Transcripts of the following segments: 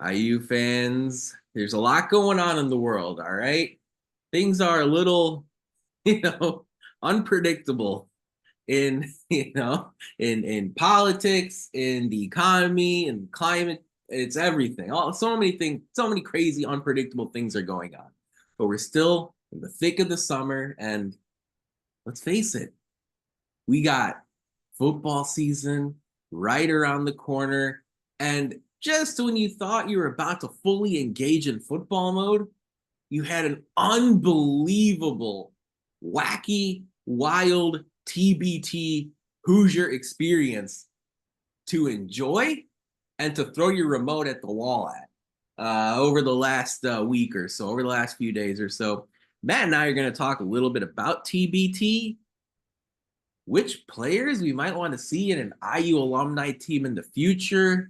IU fans, there's a lot going on in the world, all right? Things are a little, you know, unpredictable in, in politics, in the economy, and climate. It's everything. So many things, so many crazy, unpredictable things are going on. But we're still in the thick of the summer, and let's face it, we got football season right around the corner. And just when you thought you were about to fully engage in football mode, you had an unbelievable, wacky, wild TBT Hoosier experience to enjoy and to throw your remote at the wall at over the last week or so, over the last few days or so. Matt and I are going to talk a little bit about TBT, which players we might want to see in an IU alumni team in the future,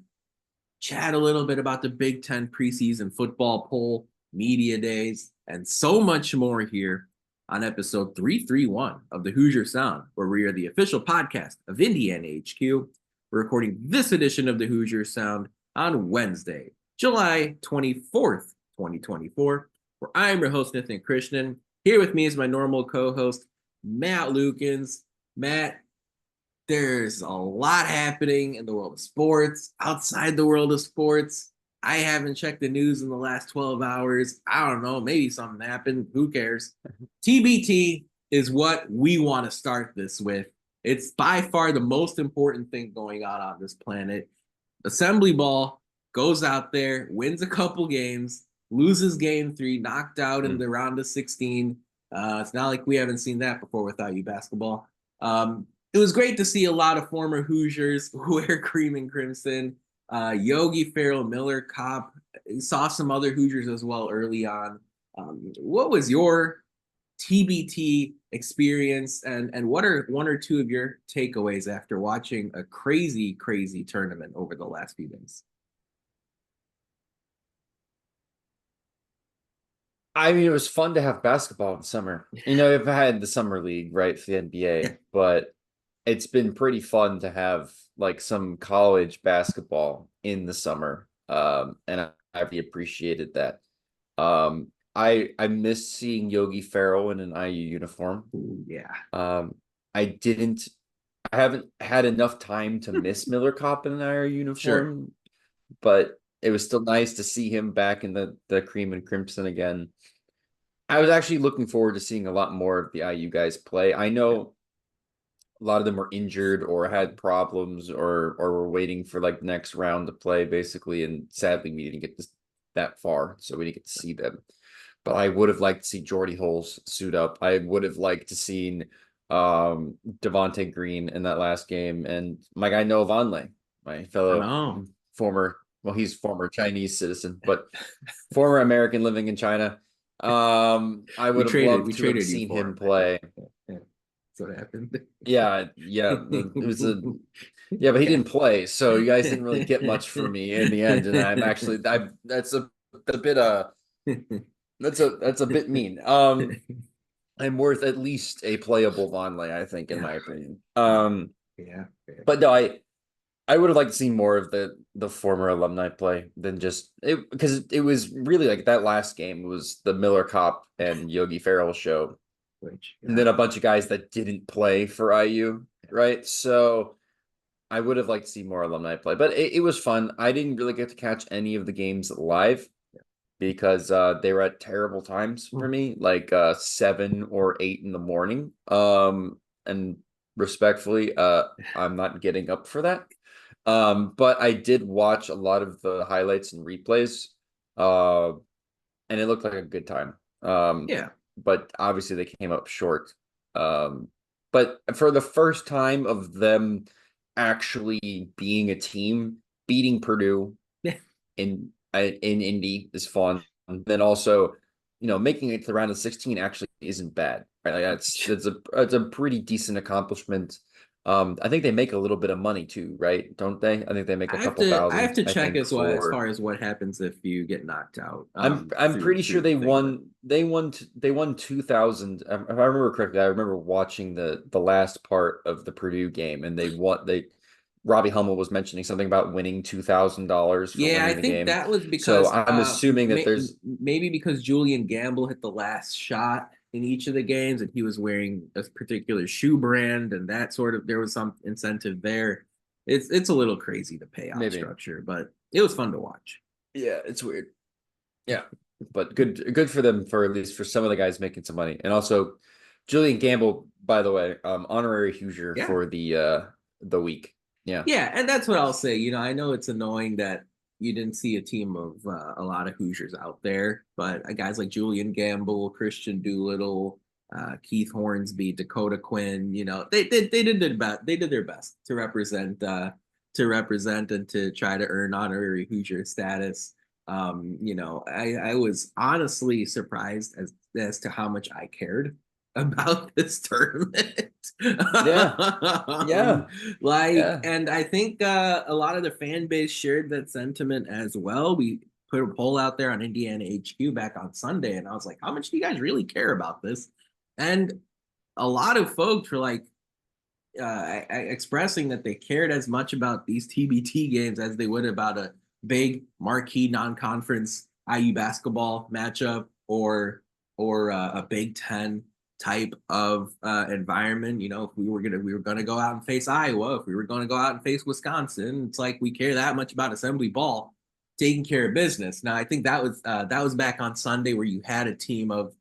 chat a little bit about the Big Ten preseason football poll, media days, and so much more here on episode 331 of the Hoosier Sound, where we are the official podcast of Indiana HQ. We're recording this edition of the Hoosier Sound on Wednesday, July 24th, 2024, where I'm your host, Nathan Krishnan. Here with me is my normal co-host, Matt Lukens. Matt, there's a lot happening in the world of sports, outside the world of sports. I haven't checked the news in the last 12 hours. I don't know, maybe something happened. Who cares? TBT is what we want to start this with. It's by far the most important thing going on this planet. Assembly ball goes out there, wins a couple games, loses game 3, knocked out in the round of 16. It's not like we haven't seen that before with IU basketball. It was great to see a lot of former Hoosiers wear cream and crimson. Yogi Ferrell, Miller, Kopp, saw some other Hoosiers as well early on. What was your TBT experience, and what are one or two of your takeaways after watching a crazy, crazy tournament over the last few days? I mean, it was fun to have basketball in summer. I've had the summer league, right, for the NBA, but it's been pretty fun to have like some college basketball in the summer. And I really appreciated that. I miss seeing Yogi Ferrell in an IU uniform. Ooh, yeah. I didn't I haven't had enough time to miss Miller Kopp in an IU Sure. uniform, but it was still nice to see him back in the cream and crimson again. I was actually looking forward to seeing a lot more of the IU guys play. I know a lot of them were injured or had problems or were waiting for like the next round to play, basically. And sadly, we didn't get that far, so we didn't get to see them. But I would have liked to see Jordy Holes suit up. I would have liked to seen Devontae Green in that last game, and my guy Noah Vonleh, my I fellow know. former, well, he's former Chinese citizen, but former American living in China. I We would have traded loved we to have traded you seen for him him. Yeah, play. yeah, yeah. That's what happened. Yeah. It was yeah, but he didn't play, so you guys didn't really get much from me in the end. And I'm actually, that's a bit that's a bit mean. I'm worth at least a playable Vonleh, I think, in Yeah, my opinion. yeah, yeah. But no, I would have liked to see more of the former alumni play than just it, because it was really like that last game was the Miller Kopp and Yogi Ferrell show, Which, and yeah. then a bunch of guys that didn't play for IU, right? So I would have liked to see more alumni play, but it was fun. I didn't really get to catch any of the games live because they were at terrible times for me, like 7 or 8 in the morning. And respectfully, I'm not getting up for that. But I did watch a lot of the highlights and replays, uh, and it looked like a good time. Yeah. But obviously they came up short. Um, but for the first time of them actually being a team, beating Purdue Yeah. in Indy is fun. And then also, making it to the round of 16 actually isn't bad. Right? Like that's a pretty decent accomplishment. I think they make a little bit of money too, right? Don't they? I think they make a couple I have thousand, to I check think, as well as for far as what happens if you get knocked out I'm through pretty sure through the they thing, but won 2000. If I remember correctly, I remember watching the last part of the Purdue game, and they Robbie Hummel was mentioning something about winning $2,000 for Yeah, I winning the think game. that was So because I'm assuming that there's maybe because Julian Gamble hit the last shot in each of the games and he was wearing a particular shoe brand and that sort of there was some incentive there. It's a little crazy the payout maybe. structure, but it was fun to watch. Yeah, it's weird. Yeah, but good for them for at least for some of the guys making some money, and also Julian Gamble, by the way, honorary Hoosier Yeah. for the week. Yeah, Yeah, and that's what I'll say. I know it's annoying that you didn't see a team of a lot of Hoosiers out there, but guys like Julian Gamble, Christian Doolittle, Keith Hornsby, Dakota Quinn, they did their best to represent and to try to earn honorary Hoosier status. I was honestly surprised as to how much I cared about this tournament. yeah, yeah, yeah. And I think a lot of the fan base shared that sentiment as well. We put a poll out there on Indiana HQ back on Sunday, and I was like, how much do you guys really care about this? And a lot of folks were like, expressing that they cared as much about these TBT games as they would about a big marquee non-conference IU basketball matchup or a Big Ten type of environment. If we were gonna go out and face Iowa, if we were gonna go out and face Wisconsin, it's like we care that much about assembly ball taking care of business. Now I think that was back on Sunday where you had a team of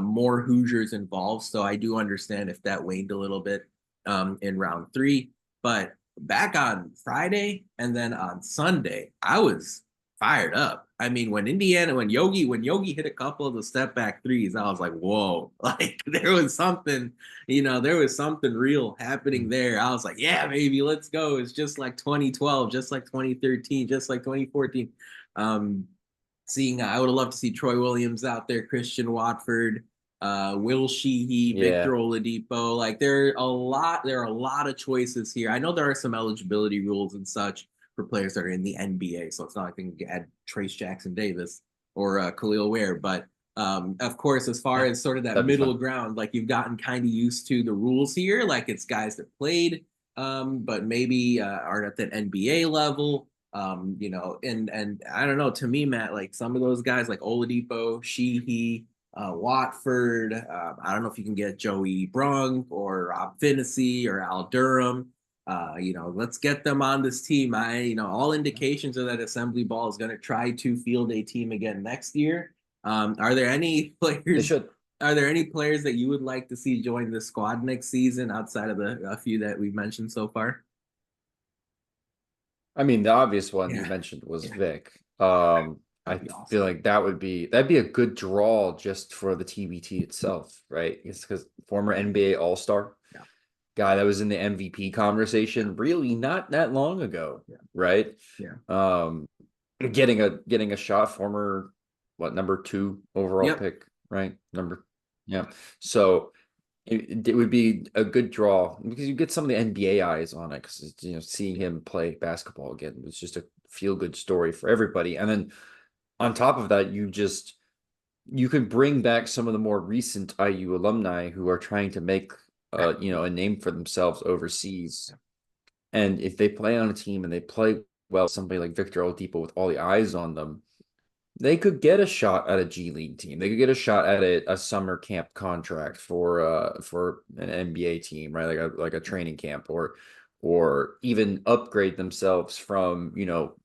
more Hoosiers involved. So I do understand if that waned a little bit in round three. But back on Friday and then on Sunday, I was fired up. I mean, when Yogi hit a couple of the step back threes, I was like, whoa, like there was something real happening there. I was like, yeah, baby, let's go. It's just like 2012, just like 2013, just like 2014. I would have loved to see Troy Williams out there, Christian Watford, Will Sheehy, Yeah, Victor Oladipo. Like there are a lot of choices here. I know there are some eligibility rules and such for players that are in the NBA, so it's not like they can add Trace Jackson Davis or Khalil Ware. But of course, as far yeah, as sort of that that'd be middle fun. ground, like you've gotten kind of used to the rules here. Like it's guys that played, but maybe aren't at that NBA level. And I don't know. To me, Matt, like some of those guys, like Oladipo, Sheehy, Watford. I don't know if you can get Joey Brunk or Rob Finney or Al Durham. Let's get them on this team. All indications are that Assembly Ball is going to try to field a team again next year. Are there any They players? should. Are there any players that you would like to see join the squad next season outside of a few that we've mentioned so far? I mean, the obvious one you Yeah, mentioned was yeah, Vic. I that'd be feel awesome. like that'd be a good draw just for the TBT itself, right? It's because former NBA All-Star Yeah, guy that was in the MVP yeah, conversation really not that long ago, yeah, right? yeah. Um, getting a shot, former number 2 overall Yep. pick, right? Yeah. So it would be a good draw because you get some of the NBA eyes on it because seeing him play basketball again was just a feel good story for everybody. And then on top of that, you could bring back some of the more recent IU alumni who are trying to make Yeah. a name for themselves overseas. And if they play on a team and they play well, somebody like Victor Oladipo with all the eyes on them, they could get a shot at a G League team. They could get a shot at a summer camp contract for an NBA team, right? Like a training camp or even upgrade themselves from,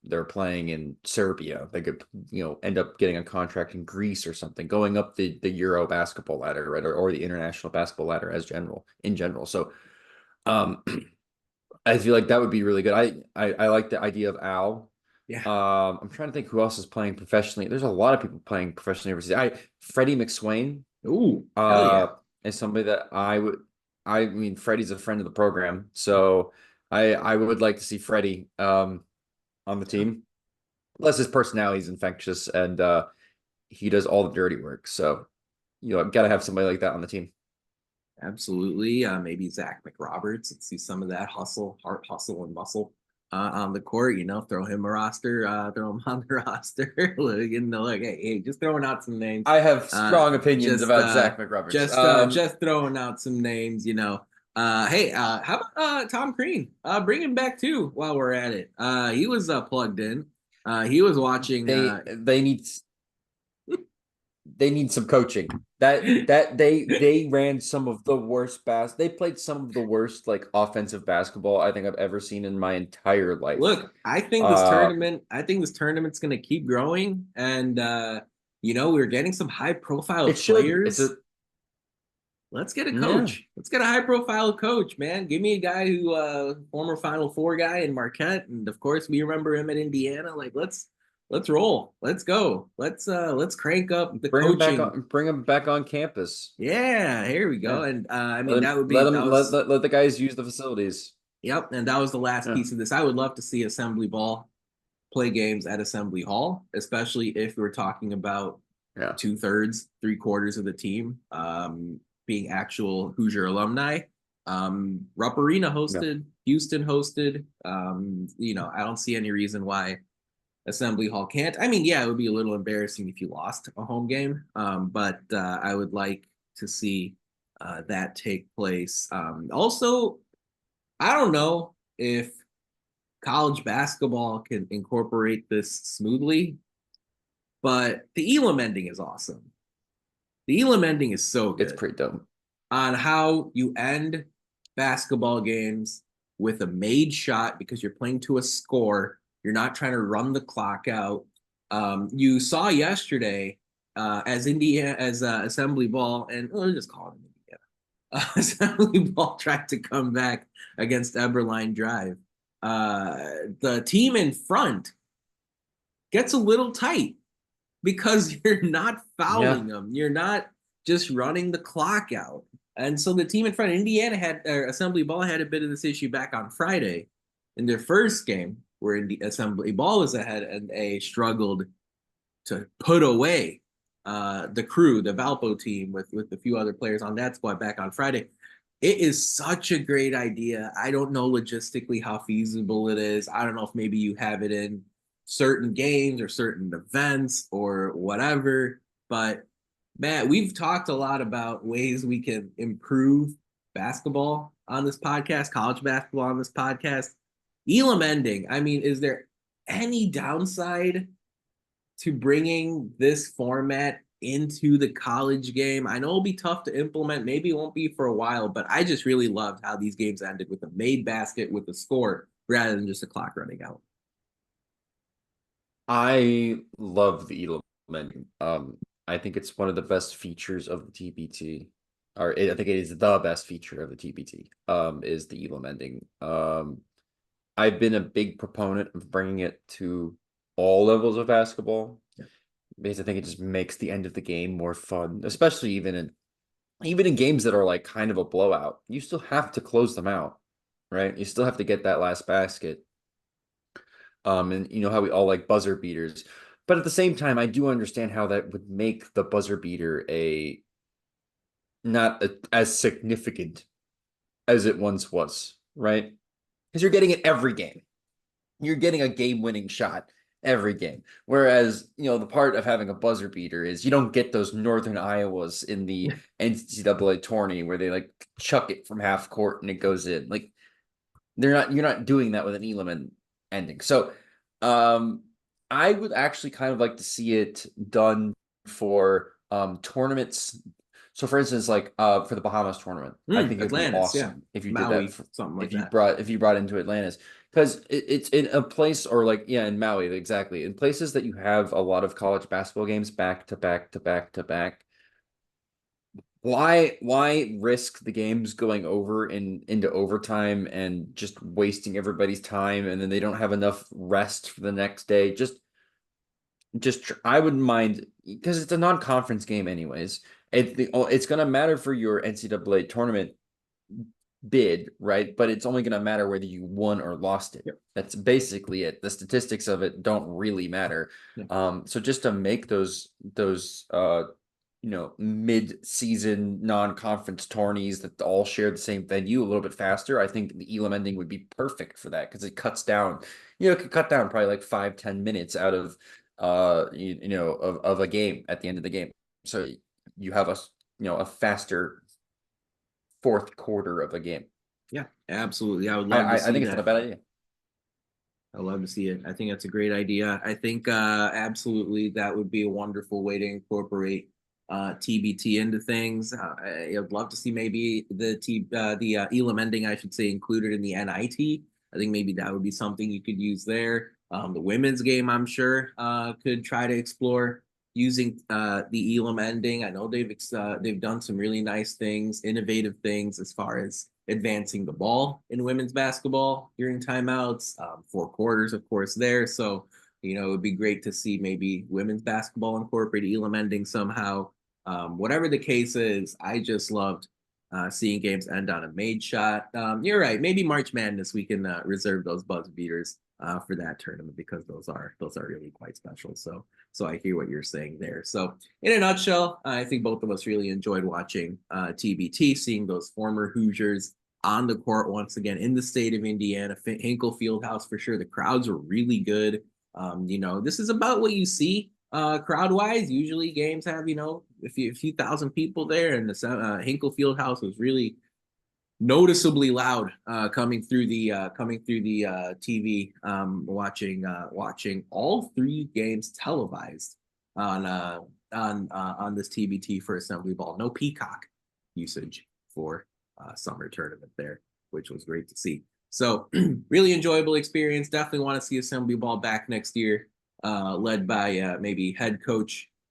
they're playing in Serbia. They could, end up getting a contract in Greece or something, going up the Euro basketball ladder, right? Or the international basketball ladder in general. So um I feel like that would be really good. I like the idea of Al. Yeah. I'm trying to think who else is playing professionally. There's a lot of people playing professionally overseas. Freddie McSwain, Ooh, hell uh, yeah. is somebody that I mean, Freddie's a friend of the program, so I would like to see Freddie, on the team. Plus, his personality is infectious, and he does all the dirty work. So, got to have somebody like that on the team. Absolutely. Maybe Zach McRoberts. Let's see some of that heart hustle, and muscle on the court. Throw him a roster, throw him on the roster. Look, hey, just throwing out some names. I have Uh, strong opinions just about Zach McRoberts. just throwing out some names. Hey, how about Tom Crean? Bring him back too while we're at it. He was plugged in. He was watching. They need some coaching. They ran some of the worst they played some of the worst like offensive basketball I think I've ever seen in my entire life. Look, I think this tournament's going to keep growing, and we're getting some high profile It should. It's a players. Let's get a yeah. coach. Let's get a high profile coach, man. Give me a guy who former Final Four guy in Marquette, and of course we remember him at Indiana. Like let's roll. Let's go. Let's crank up the coaching. Bring him back on campus. Yeah, here we Yeah. go. And I mean that would be that was Let the guys use the facilities. yep, and that was the last Yeah. piece of this. I would love to see Assembly Ball play games at Assembly Hall, especially if we're talking about Yeah. 2/3, 3/4 of the team being actual Hoosier alumni. Rupp Arena hosted, Houston hosted. I don't see any reason why Assembly Hall can't. I mean, yeah, it would be a little embarrassing if you lost a home game, but I would like to see that take place. Also, I don't know if college basketball can incorporate this smoothly, but the Elam ending is awesome. The Elam ending is so good. It's pretty dumb. On how you end basketball games with a made shot because you're playing to a score. You're not trying to run the clock out. You saw yesterday as Indiana as Assembly Ball, and we'll just call it Indiana. Assembly Ball tried to come back against Eberline Drive. The team in front gets a little tight because you're not fouling them. You're not just running the clock out. And so the team in front, Indiana Assembly Ball had a bit of this issue back on Friday in their first game where Assembly Ball was ahead and they struggled to put away the crew, the Valpo team with a few other players on that squad back on Friday. It is such a great idea. I don't know logistically how feasible it is. I don't know if maybe you have it in certain games or certain events or whatever. But Matt, we've talked a lot about ways we can improve basketball on this podcast, college basketball on this podcast. Elam ending. I mean, is there any downside to bringing this format into the college game? I know it'll be tough to implement. Maybe it won't be for a while, but I just really loved how these games ended with a made basket with a score rather than just a clock running out. I love the Elam menu. I think it's one of the best features of the TBT, I think it is the best feature of the TBT. Is the Elam ending. I've been a big proponent of bringing it to all levels of basketball because I think it just makes the end of the game more fun, especially even in games that are like kind of a blowout. You still have to close them out, right? You still have to get that last basket. And you know how we all like buzzer beaters. But at the same time, I do understand how that would make the buzzer beater as significant as it once was, right? Because you're getting it every game. You're getting a game-winning shot every game. Whereas, the part of having a buzzer beater is you don't get those Northern Iowas in the NCAA tourney where they like chuck it from half court and it goes in. Like you're not doing that with an Elam ending. So I would actually kind of like to see it done for tournaments. So for instance, like for the Bahamas tournament, I think it'd be Atlantis, awesome if you Maui, did that something like if you brought into Atlantis. Because it's in a place or like in Maui, exactly. In places that you have a lot of college basketball games back to back to back to back. Why risk the games going over into overtime and just wasting everybody's time and then they don't have enough rest for the next day? Just I wouldn't mind because it's a non-conference game anyways. It's gonna matter for your NCAA tournament bid, right? But it's only gonna matter whether you won or lost it. Yep. That's basically it. The statistics of it don't really matter. So just to make those mid-season non-conference tourneys that all share the same venue a little bit faster, I think the Elam ending would be perfect for that because it cuts down, it could cut down probably like 5-10 minutes out of of a game at the end of the game. So you have a faster fourth quarter of a game. Yeah, absolutely. I would love to see I think it's that. not a bad idea. I love to see it. I think that's a great idea. I think absolutely that would be a wonderful way to incorporate TBT into things. I'd love to see maybe the Elam ending, I should say, included in the NIT. I think maybe that would be something you could use there. The women's game, I'm sure, could try to explore using the Elam ending. I know they've done some really nice things, innovative things as far as advancing the ball in women's basketball during timeouts, 4 quarters, of course, there. So, it would be great to see maybe women's basketball incorporate Elam ending somehow. Whatever the case is, I just loved seeing games end on a made shot. You're right. Maybe March Madness, we can reserve those buzz beaters for that tournament because those are really quite special. So I hear what you're saying there. So in a nutshell, I think both of us really enjoyed watching TBT, seeing those former Hoosiers on the court once again in the state of Indiana, Hinkle Fieldhouse for sure. The crowds were really good. This is about what you see crowd wise. Usually games have, a few thousand people there, and the Hinkle Fieldhouse was really noticeably loud coming through the TV, watching all 3 games televised on this TBT for Assembly Ball. No Peacock usage for summer tournament there, which was great to see. So really enjoyable experience. Definitely want to see Assembly Ball back next year, led by maybe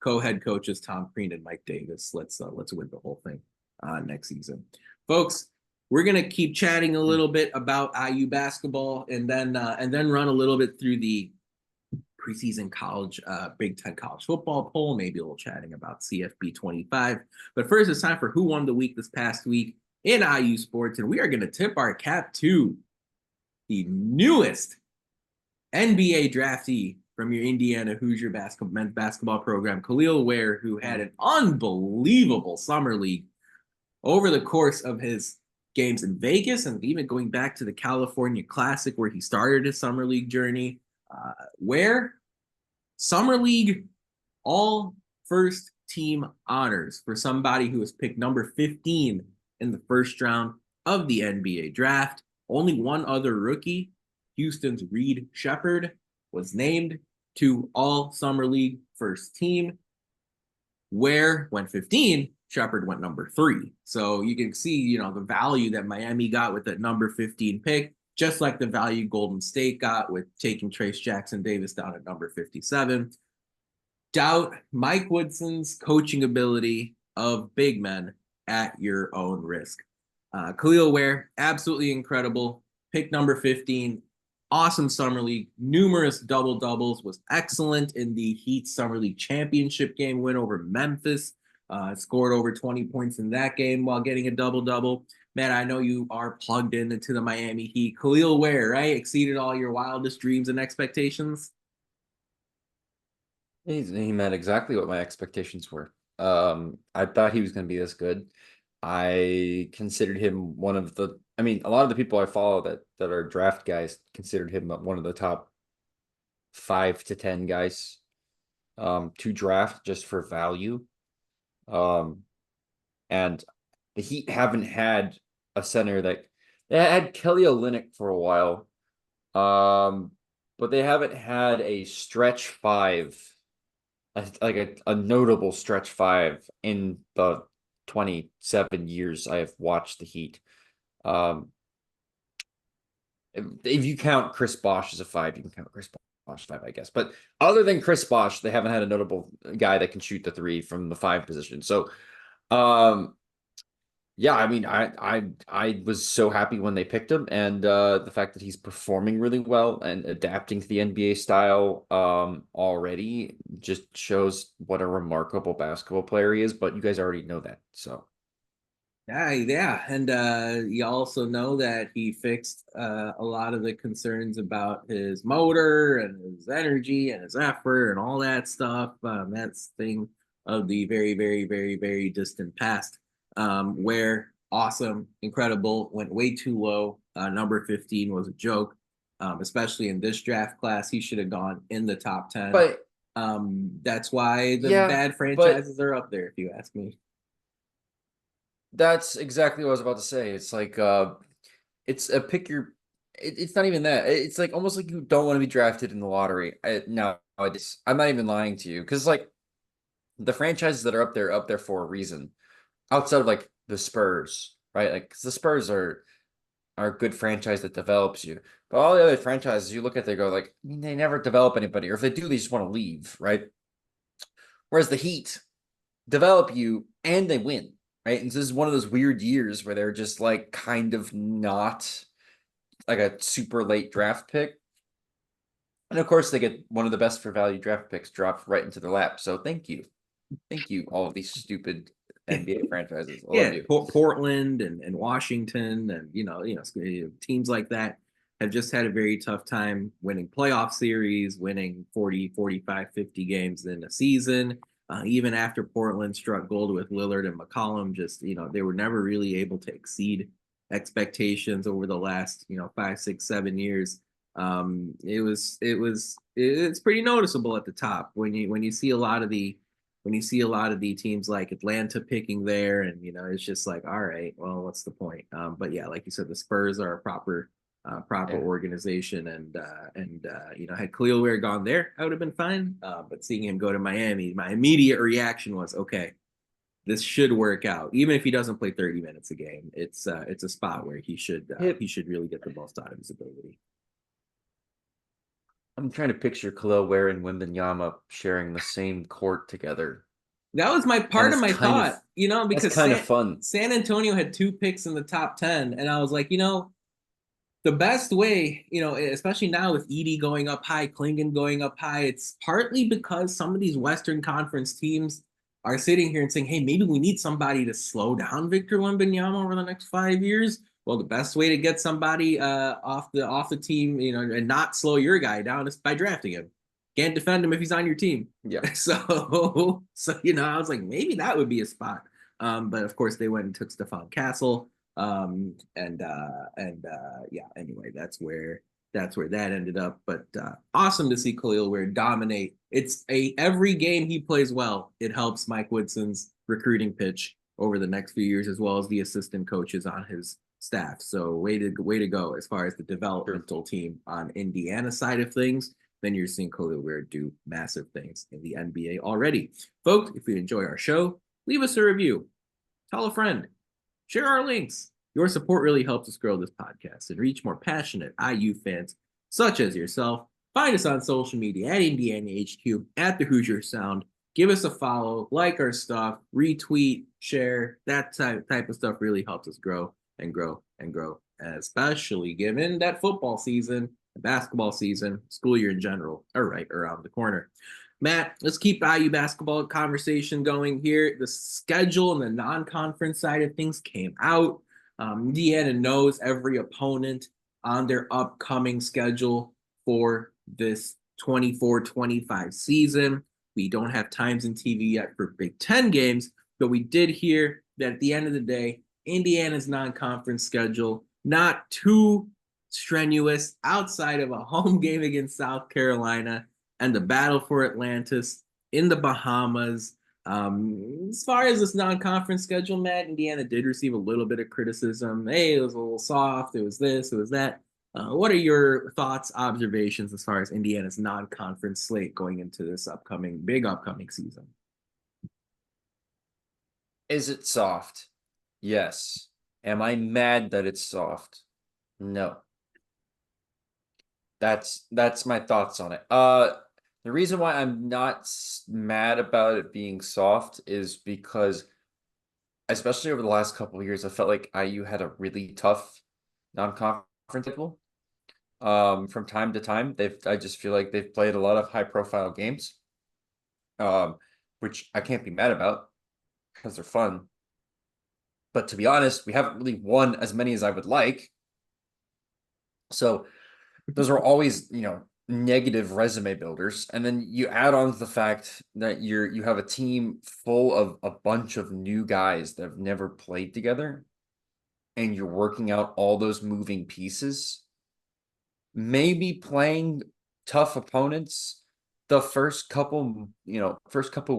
co-head coaches Tom Crean and Mike Davis. Let's win the whole thing next season, folks. We're gonna keep chatting a little bit about IU basketball, and then run a little bit through the preseason college Big Ten college football poll, maybe a little chatting about CFB 25. But first, it's time for Who Won the Week this past week in IU sports, and we are going to tip our cap to the newest NBA draftee from your Indiana Hoosier men's basketball program, Khalil Ware, who had an unbelievable summer league over the course of his games in Vegas, and even going back to the California Classic where he started his summer league journey. Where summer league all first team honors for somebody who was picked number 15 in the first round of the NBA draft. Only one other rookie, Houston's Reed Shepherd, was named to all summer league first team. Where went 15, Shepherd went number 3. So you can see, the value that Miami got with that number 15 pick, just like the value Golden State got with taking Trace Jackson Davis down at number 57. Doubt Mike Woodson's coaching ability of big men at your own risk. Khalil Ware, absolutely incredible. Pick number 15. Awesome summer league, numerous double-doubles, was excellent in the Heat Summer League Championship game win over Memphis. Scored over 20 points in that game while getting a double-double. Man, I know you are plugged into the Miami Heat. Khalil Ware, right? Exceeded all your wildest dreams and expectations. He met exactly what my expectations were. I thought he was going to be this good. I considered him one of the, a lot of the people I follow that are draft guys considered him one of the top 5 to 10 guys to draft just for value. And the Heat haven't had a center that they had Kelly Olynyk for a while. But they haven't had a stretch 5, like a notable stretch 5 in the 27 years I have watched the Heat. If you count Chris Bosh as a 5, you can count Chris Bosh 5, I guess. But other than Chris Bosh, they haven't had a notable guy that can shoot the 3 from the 5 position. So, yeah, I was so happy when they picked him, and the fact that he's performing really well and adapting to the NBA style already just shows what a remarkable basketball player he is. But you guys already know that, so. Yeah, and you also know that he fixed a lot of the concerns about his motor and his energy and his effort and all that stuff. That's thing of the very, very, very, very distant past. Where awesome, incredible, went way too low. Number 15 was a joke, especially in this draft class. He should have gone in the top 10. But that's why the bad franchises are up there, if you ask me. That's exactly what I was about to say. It's like it's a pick your it's not even that. It's like almost like you don't want to be drafted in the lottery. Nowadays. I'm not even lying to you because like the franchises that are up there for a reason. Outside of like the Spurs, right? Like 'cause the Spurs are a good franchise that develops you. But all the other franchises you look at, they go like they never develop anybody, or if they do, they just want to leave, right? Whereas the Heat develop you and they win, right? And so this is one of those weird years where they're just like kind of not like a super late draft pick. And of course, they get one of the best for value draft picks dropped right into their lap. So thank you. Thank you, all of these stupid NBA franchises. I love Yeah, you. Portland and Washington and teams like that have just had a very tough time winning playoff series, winning 40, 45, 50 games in a season. Even after Portland struck gold with Lillard and McCollum, just they were never really able to exceed expectations over the last 5, 6, 7 years. It's pretty noticeable at the top when you see a lot of the teams like Atlanta picking there, and it's just like, all right, well, what's the point? But yeah, like you said, the Spurs are a proper Yeah. organization, and had Khalil Ware gone there, I would have been fine. But seeing him go to Miami, my immediate reaction was, okay, this should work out. Even if he doesn't play 30 minutes a game, it's a spot where Hip. he should really get the most out of his ability. I'm trying to picture Khalil Ware and Wembanyama sharing the same court together. That was my And part of my thought, that's because kind of fun. San Antonio had 2 picks in the top 10, and I was like, the best way, especially now with Edie going up high, Klingon going up high, it's partly because some of these Western Conference teams are sitting here and saying, hey, maybe we need somebody to slow down Victor Wembanyama over the next 5 years. Well, the best way to get somebody off the team, and not slow your guy down is by drafting him. Can't defend him if he's on your team. Yeah. So I was like, maybe that would be a spot. But of course, they went and took Stephon Castle. Yeah, anyway, that's where that ended up. But awesome to see Khalil Ware dominate. Every game he plays well, it helps Mike Woodson's recruiting pitch over the next few years, as well as the assistant coaches on his staff. So way to go as far as the developmental team on Indiana side of things. Then you're seeing Khalil Ware do massive things in the NBA already. Folks, if you enjoy our show, leave us a review. Tell a friend. Share our links. Your support really helps us grow this podcast and reach more passionate IU fans such as yourself. Find us on social media at Indiana HQ, at the Hoosier Sound. Give us a follow, like our stuff, retweet, share. That type of stuff really helps us grow and grow and grow, especially given that football season, basketball season, school year in general are right around the corner. Matt, let's keep IU basketball conversation going here. The schedule and the non-conference side of things came out. Indiana knows every opponent on their upcoming schedule for this 24-25 season. We don't have times in TV yet for Big Ten games, but we did hear that at the end of the day, Indiana's non-conference schedule, not too strenuous outside of a home game against South Carolina and the battle for Atlantis in the Bahamas. As far as this non-conference schedule, Matt, Indiana did receive a little bit of criticism. Hey, it was a little soft. It was this, it was that. What are your thoughts, observations as far as Indiana's non-conference slate going into this big upcoming season? Is it soft? Yes. Am I mad that it's soft? No. That's my thoughts on it. The reason why I'm not mad about it being soft is because, especially over the last couple of years, I felt like IU had a really tough non-conference schedule. From time to time, I just feel like they've played a lot of high-profile games, which I can't be mad about because they're fun. But to be honest, we haven't really won as many as I would like. So those are always, negative resume builders. And then you add on to the fact that you have a team full of a bunch of new guys that have never played together, and you're working out all those moving pieces. Maybe playing tough opponents the first couple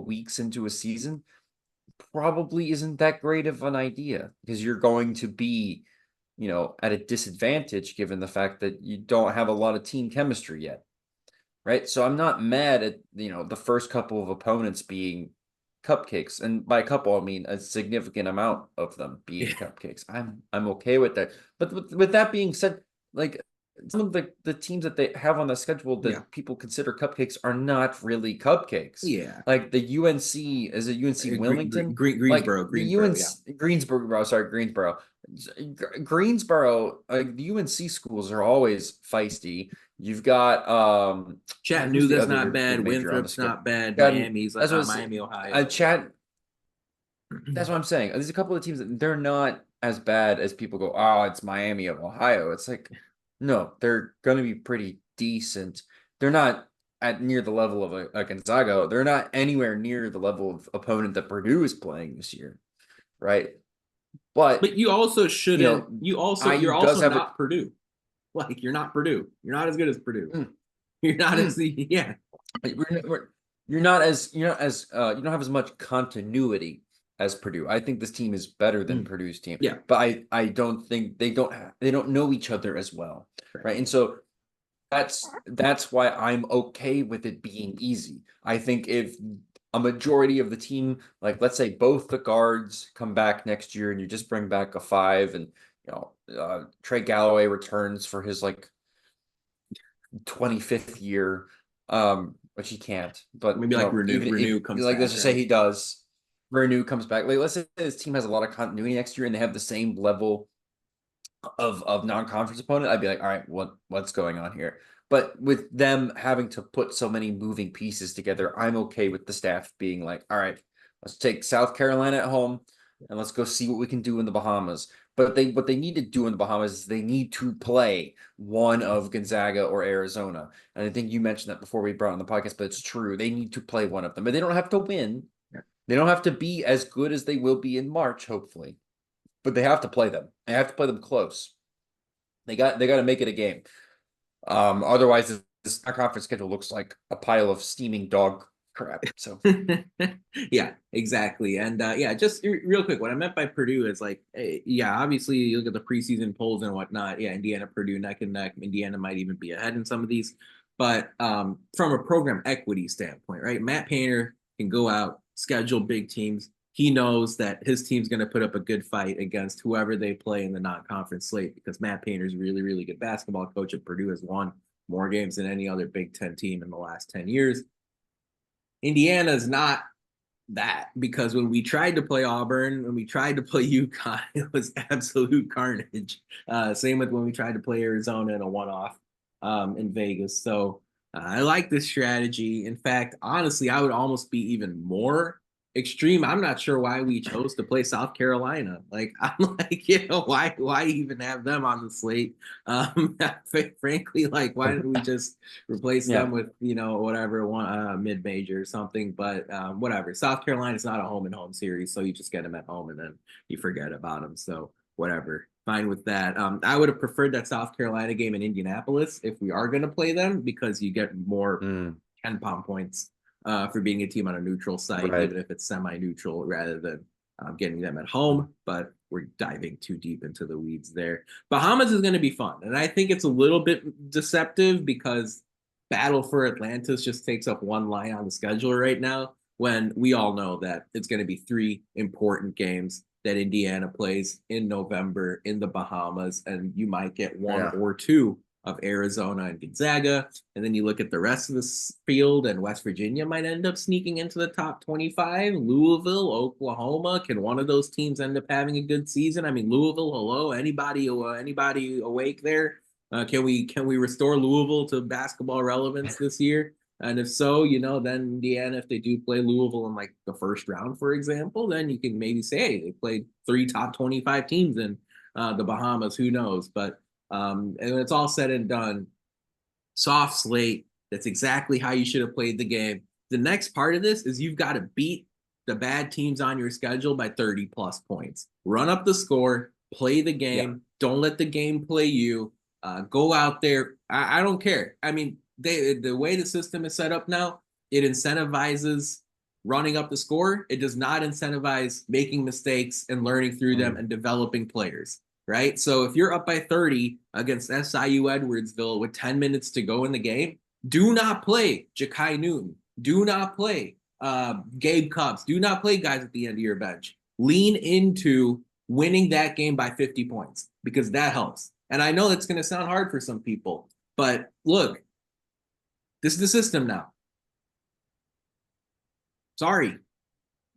weeks into a season probably isn't that great of an idea because you're going to be, at a disadvantage given the fact that you don't have a lot of team chemistry yet. Right. So I'm not mad at, the first couple of opponents being cupcakes. And by a couple, I mean a significant amount of them being Yeah. cupcakes. I'm okay with that. But with that being said, like some of the teams that they have on the schedule Yeah. that people consider cupcakes are not really cupcakes. Yeah. Like the UNC, is it UNC Wilmington? Like the Greensboro. Yeah. UNC Greensboro, sorry, Greensboro. Greensboro, the UNC schools are always feisty. You've got who's the Chattanooga's other not bad. big major on the Winthrop's schedule? not bad. Got Miami's that's what Miami, I Ohio. chat. That's what I'm saying. There's a couple of teams that they're not as bad as people go. Oh, it's Miami of Ohio. It's like, no, they're going to be pretty decent. They're not at near the level of a Gonzaga. They're not anywhere near the level of opponent that Purdue is playing this year, right? But But you also shouldn't. You're IU does also have it. not Purdue. Like you're not Purdue. You're not as good as Purdue. Mm, You're not as mm. the yeah. You're not as you don't have as much continuity as Purdue. I think this team is better than Mm, Purdue's team, yeah. but I don't think they don't know each other as well, Right. right? And so that's why I'm okay with it being easy. I think if a majority of the team, like let's say both the guards come back next year and you just bring back a five and Trey Galloway returns for his like 25th year, which he can't. But Maybe like even if Renew comes like let's back, just say right? he does, Renew comes back. Like let's say this team has a lot of continuity next year and they have the same level of non-conference opponent, I'd be like, all right, what's going on here? But with them having to put so many moving pieces together, I'm okay with the staff being like, all right, let's take South Carolina at home and let's go see what we can do in the Bahamas. But what they need to do in the Bahamas is they need to play one of Gonzaga or Arizona. And I think you mentioned that before we brought on the podcast, but it's true. They need to play one of them. But they don't have to win. They don't have to be as good as they will be in March, hopefully. But they have to play them. They have to play them close. They got to make it a game. Otherwise, this conference schedule looks like a pile of steaming dog crap. So Yeah, exactly. And yeah, just real quick, what I meant by Purdue is like, yeah, obviously you look at the preseason polls and whatnot. Yeah, Indiana, Purdue, neck and neck. Indiana might even be ahead in some of these. But from a program equity standpoint, right? Matt Painter can go out, schedule big teams. He knows that his team's going to put up a good fight against whoever they play in the non-conference slate because Matt Painter's really, really good basketball coach at Purdue, has won more games than any other Big Ten team in the last 10 years. Indiana's not that because when we tried to play Auburn, when we tried to play UConn, it was absolute carnage. Same with when we tried to play Arizona in a one-off in Vegas. So I like this strategy. In fact, honestly, I would almost be even more extreme. I'm not sure why we chose to play South Carolina. Like I'm like, why even have them on the slate? Frankly, like why didn't we just replace them yeah, with whatever one mid-major or something? But whatever. South Carolina's not a home and home series, so you just get them at home and then you forget about them. So whatever. Fine with that. I would have preferred that South Carolina game in Indianapolis if we are going to play them because you get more 10-pound points for being a team on a neutral site, right. even if it's semi-neutral, rather than getting them at home. But we're diving too deep into the weeds there. Bahamas is going to be fun, and I think it's a little bit deceptive because Battle for Atlantis just takes up one line on the schedule right now. When we all know that it's going to be three important games that Indiana plays in November in the Bahamas, and you might get one Yeah. or two of Arizona and Gonzaga. And then you look at the rest of the field, and West Virginia might end up sneaking into the top 25. Louisville, Oklahoma, can one of those teams end up having a good season? I mean, Louisville, hello, anybody awake there? Can we restore Louisville to basketball relevance this year? And if so, then Indiana, if they do play Louisville in like the first round, for example, then you can maybe say, hey, they played three top 25 teams in the Bahamas. Who knows? But and it's all said and done, soft slate. That's exactly how you should have played the game. The next part of this is you've got to beat the bad teams on your schedule by 30 plus points. Run up the score, play the Yeah. game. Don't let the game play you. Go out there. I don't care. I mean, the way the system is set up now, it incentivizes running up the score. It does not incentivize making mistakes and learning through them and developing players, right? So if you're up by 30 against SIU Edwardsville with 10 minutes to go in the game, do not play Ja'Kai Newton. Do not play Gabe Cubs. Do not play guys at the end of your bench. Lean into winning that game by 50 points because that helps. And I know that's going to sound hard for some people, but look, this is the system now. Sorry.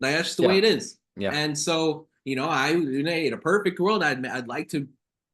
That's just the way it is. Yeah. And so, in a perfect world, I'd like to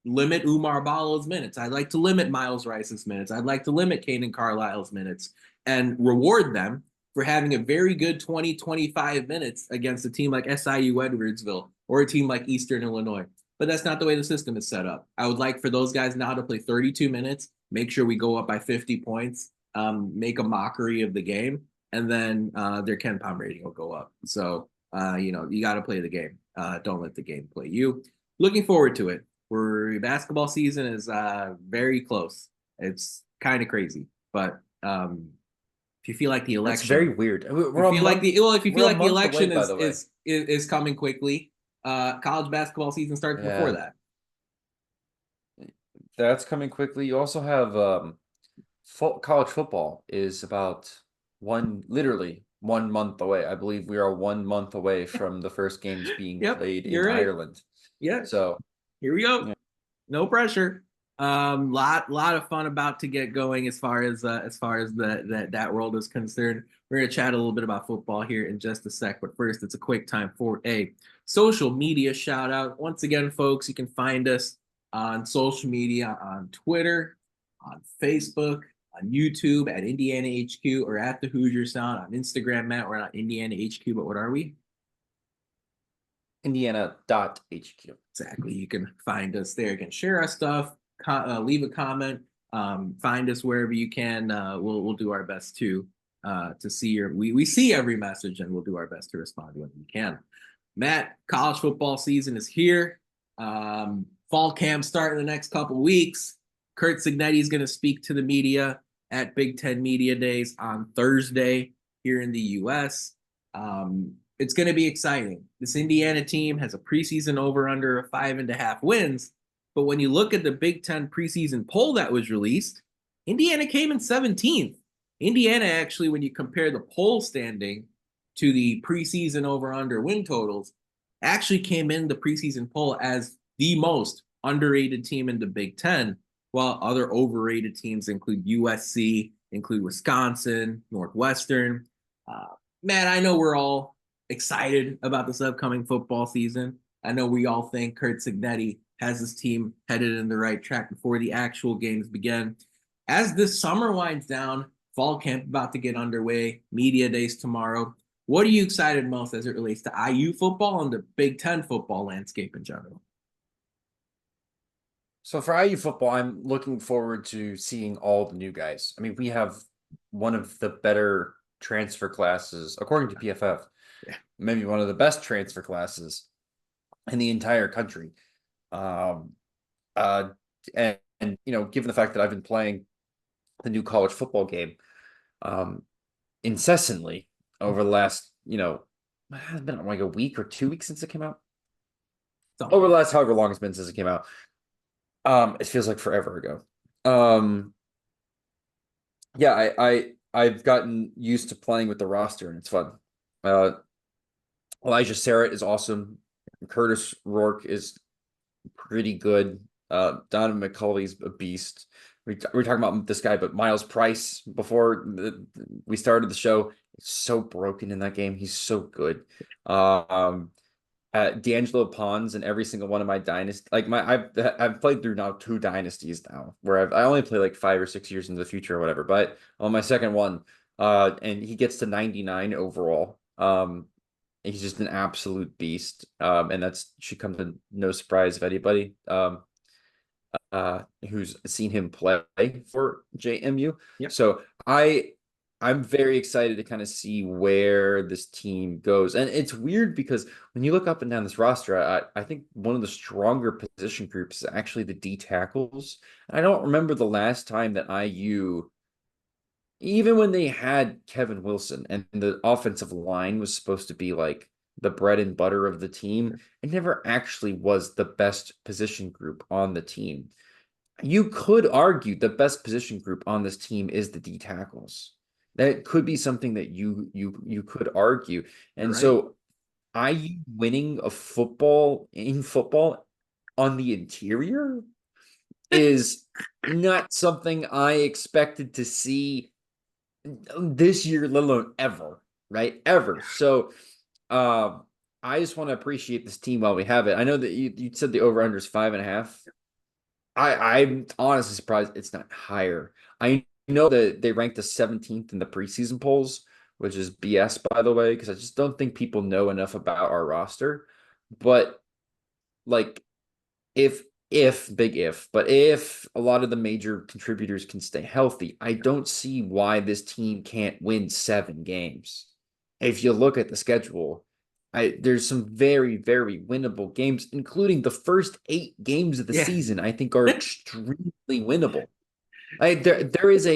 limit Umar Ballo's minutes. I'd like to limit Miles Rice's minutes. I'd like to limit Caden Carlisle's minutes and reward them for having a very good 20, 25 minutes against a team like SIU Edwardsville or a team like Eastern Illinois. But that's not the way the system is set up. I would like for those guys now to play 32 minutes, make sure we go up by 50 points, make a mockery of the game, and then their Ken Palm rating will go up. So, you got to play the game. Don't let the game play you. Looking forward to it. Basketball season is very close. It's kind of crazy, but if you feel like the election, it's very weird. If you feel like the election is coming quickly, college basketball season starts before that. That's coming quickly. You also have college football is about literally 1 month away. I believe we are 1 month away from the first games being played in Ireland. Yeah. So here we go. Yeah. No pressure. Lot of fun about to get going as far as that world is concerned. We're gonna chat a little bit about football here in just a sec, but first it's a quick time for a social media shout out. Once again, folks, you can find us on social media on Twitter, on Facebook, on YouTube at Indiana HQ, or at the Hoosier Sound on Instagram. Matt, we're not Indiana HQ, but what are we? Indiana.HQ. Exactly. You can find us there. You can share our stuff, leave a comment, find us wherever you can. We'll do our best to see we see every message, and we'll do our best to respond when we can. Matt, college football season is here. Fall camp start in the next couple weeks. Curt Cignetti is going to speak to the media at Big Ten Media Days on Thursday here in the U.S. It's going to be exciting. This Indiana team has a preseason over-under of 5.5 wins, but when you look at the Big Ten preseason poll that was released, Indiana came in 17th. Indiana actually, when you compare the poll standing to the preseason over-under win totals, actually came in the preseason poll as the most underrated team in the Big Ten, while other overrated teams include USC, include Wisconsin, Northwestern. Man, I know we're all excited about this upcoming football season. I know we all think Curt Cignetti has his team headed in the right track before the actual games begin. As this summer winds down, fall camp about to get underway, media days tomorrow. What are you excited most as it relates to IU football and the Big Ten football landscape in general? So for IU football, I'm looking forward to seeing all the new guys. I mean, we have one of the better transfer classes, according to PFF. Yeah. Maybe one of the best transfer classes in the entire country. And given the fact that I've been playing the new college football game incessantly over the last, it's been like a week or 2 weeks since it came out. Over the last however long it's been since it came out. It feels like forever ago. I've gotten used to playing with the roster, and it's fun. Elijah Sarrett is awesome. Curtis Rourke is pretty good. Donovan McCulley's a beast. We're talking about this guy, but Miles Price, before we started the show, is so broken in that game. He's so good. D'Angelo Pons in every single one of my dynasty. I've played through now 2 dynasties now, where I only play like 5 or 6 years into the future or whatever. But on my second one, and he gets to 99 overall. He's just an absolute beast. And that should come to no surprise of anybody who's seen him play for JMU. Yep. So I'm very excited to kind of see where this team goes. And it's weird because when you look up and down this roster, I think one of the stronger position groups is actually the D tackles. I don't remember the last time that IU even when they had Kevin Wilson and the offensive line was supposed to be like the bread and butter of the team, it never actually was the best position group on the team. You could argue the best position group on this team is the D tackles. That could be something that you could argue. You're And right. so IU winning a football in football on the interior is not something I expected to see this year, let alone ever, right? Ever. So I just want to appreciate this team while we have it. I know that you said the over under is 5.5. I'm honestly surprised it's not higher. I know that they ranked the 17th in the preseason polls, which is BS, by the way, because I just don't think people know enough about our roster. But like, if a lot of the major contributors can stay healthy, I don't see why this team can't win 7 games. If you look at the schedule, there's some very, very winnable games, including the first 8 games of the Yeah. season, I think are extremely winnable. There is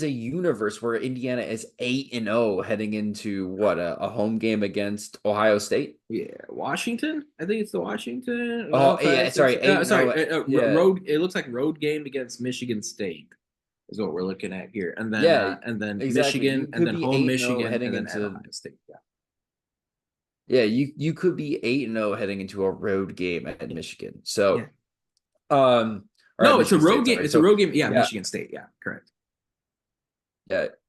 a universe where Indiana is 8-0 heading into what a home game against Ohio State. Yeah, Washington. I think it's the Washington. Oh yeah, sorry, 8-0. Yeah, Road. It looks like road game against Michigan State is what we're looking at here, yeah, and then exactly. You Michigan, and could then be home 8-0 Michigan, heading and then at into Ohio State. Yeah, you could be 8-0 heading into a road game at Michigan. yeah. So all right, No, it's a Michigan road State, game. sorry. It's a So road game. Yeah, yeah, Michigan State. Yeah, correct.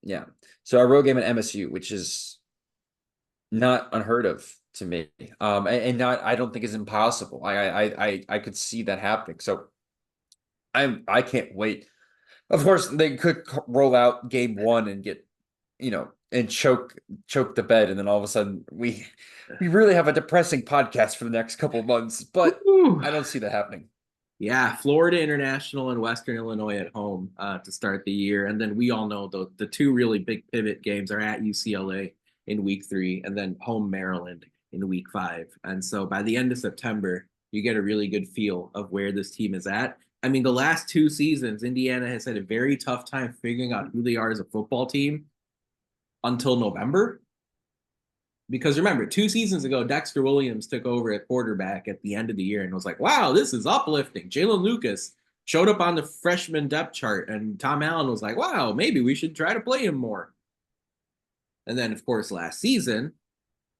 yeah. So a road game at MSU, which is not unheard of to me. And not I don't think is impossible. I could see that happening. So I can't wait. Of course, they could roll out game one and get, and choke the bed, and then all of a sudden we really have a depressing podcast for the next couple of months. But Woo. I don't see that happening. Yeah, Florida International and Western Illinois at home to start the year, and then we all know the two really big pivot games are at UCLA in week 3, and then home Maryland in week 5. And so by the end of September, you get a really good feel of where this team is at. I mean, the last 2 seasons, Indiana has had a very tough time figuring out who they are as a football team until November. Because remember, 2 seasons ago, Dexter Williams took over at quarterback at the end of the year and was like, wow, this is uplifting. Jalen Lucas showed up on the freshman depth chart, and Tom Allen was like, wow, maybe we should try to play him more. And then, of course, last season,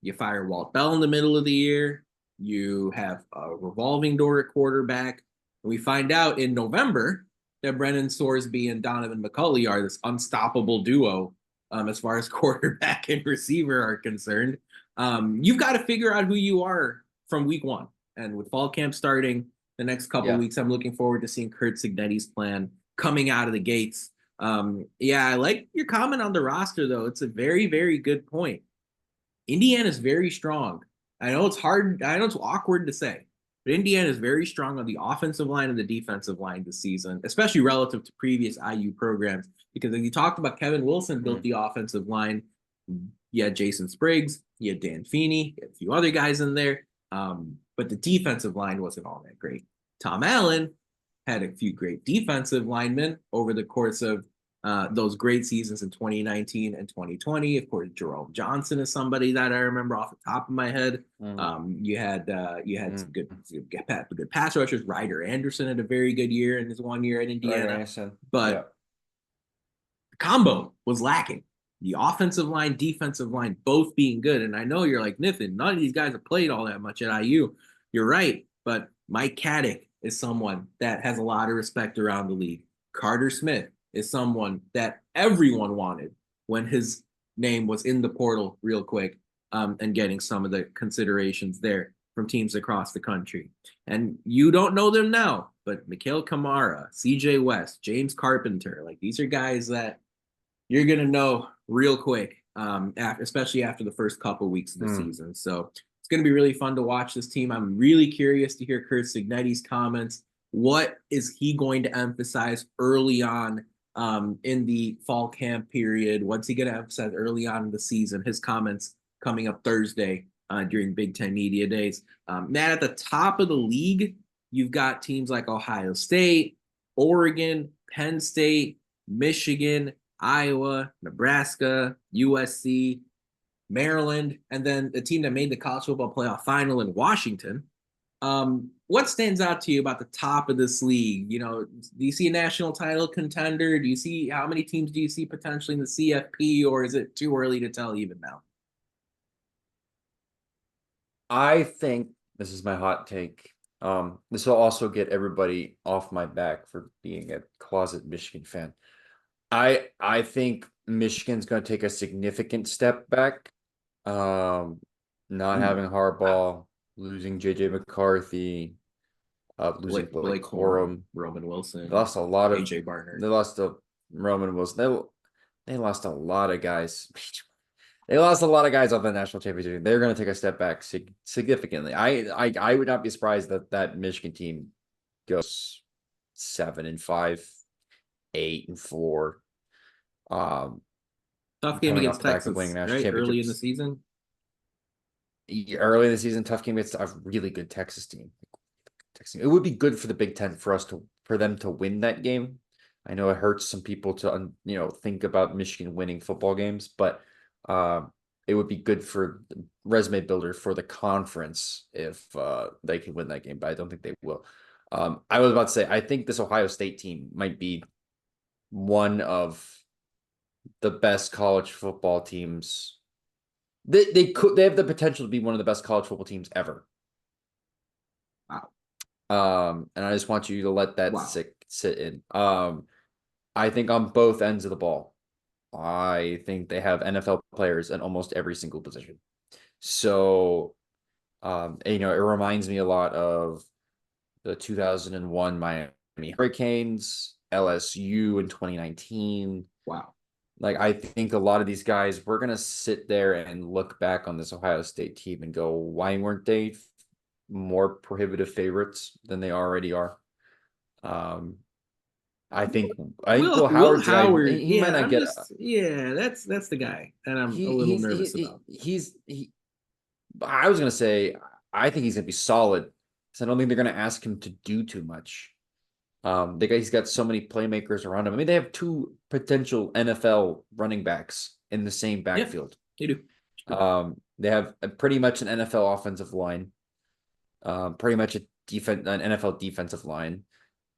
you fire Walt Bell in the middle of the year. You have a revolving door at quarterback. And we find out in November that Brennan Sorsby and Donovan McCulley are this unstoppable duo as far as quarterback and receiver are concerned. You've got to figure out who you are from week 1. And with fall camp starting the next couple of Yeah. weeks, I'm looking forward to seeing Curt Cignetti's plan coming out of the gates. Yeah, I like your comment on the roster, though. It's a very, very good point. Indiana's very strong. I know it's hard. I know it's awkward to say, but Indiana is very strong on the offensive line and the defensive line this season, especially relative to previous IU programs. Because as you talked about, Kevin Wilson built the offensive line. You had Jason Spriggs, you had Dan Feeney, you had a few other guys in there. But the defensive line wasn't all that great. Tom Allen had a few great defensive linemen over the course of those great seasons in 2019 and 2020. Of course, Jerome Johnson is somebody that I remember off the top of my head. You had some good pass rushers. Ryder Anderson had a very good year in his 1 year at Indiana, but the combo was lacking. The offensive line, defensive line, both being good. And I know you're like, Nathan, none of these guys have played all that much at IU. You're right, but Mike Caddick is someone that has a lot of respect around the league. Carter Smith is someone that everyone wanted when his name was in the portal real quick, and getting some of the considerations there from teams across the country. And you don't know them now, but Mikhail Kamara, CJ West, James Carpenter, like these are guys that you're going to know real quick, especially after the first couple of weeks of the season. So it's going to be really fun to watch this team. I'm really curious to hear Curt Cignetti's comments. What is he going to emphasize early on in the fall camp period? What's he going to emphasize early on in the season? His comments coming up Thursday during Big Ten Media Days. Matt, at the top of the league, you've got teams like Ohio State, Oregon, Penn State, Michigan, Iowa, Nebraska, USC, Maryland, and then the team that made the college football playoff final in Washington. What stands out to you about the top of this league? You know, do you see a national title contender? Do you see how many teams do you see potentially in the CFP, or is it too early to tell even now? I think this is my hot take. This will also get everybody off my back for being a closet Michigan fan. I think Michigan's going to take a significant step back. Not having Wow. Harbaugh, losing JJ McCarthy, losing Blake Blake Corum, Corum. Roman They Wilson, lost a lot of. AJ Barner. They lost to Roman Wilson. They lost a lot of guys. They lost a lot of guys off the national championship. They're going to take a step back significantly. I would not be surprised that Michigan team goes 7-5, 8-4. Tough game Coming off against the back of winning Texas, national right? Early in the championships. season. Early in the season, tough game against a really good Texas team. It would be good for the Big Ten for them to win that game. I know it hurts some people to think about Michigan winning football games, but it would be good for the resume builder for the conference if they can win that game. But I don't think they will. I was about to say I think this Ohio State team might be one of the best college football teams. They have the potential to be one of the best college football teams ever. Wow. And I just want you to let that Wow. sit in. I think on both ends of the ball, I think they have NFL players in almost every single position. So, it reminds me a lot of the 2001 Miami Hurricanes, LSU in 2019. Wow. Like, I think a lot of these guys, we're going to sit there and look back on this Ohio State team and go, why weren't they more prohibitive favorites than they already are? I think Will Will Howard's a guy. Howard. He might Yeah, not I'm get. just yeah, that's the guy that I'm a He little he's nervous about. he. I was gonna say I think he's gonna be solid. So I don't think they're gonna ask him to do too much. He's got so many playmakers around him. I mean, they have two potential NFL running backs in the same Yeah, backfield. they do. They have pretty much an NFL offensive line, pretty much an NFL defensive line.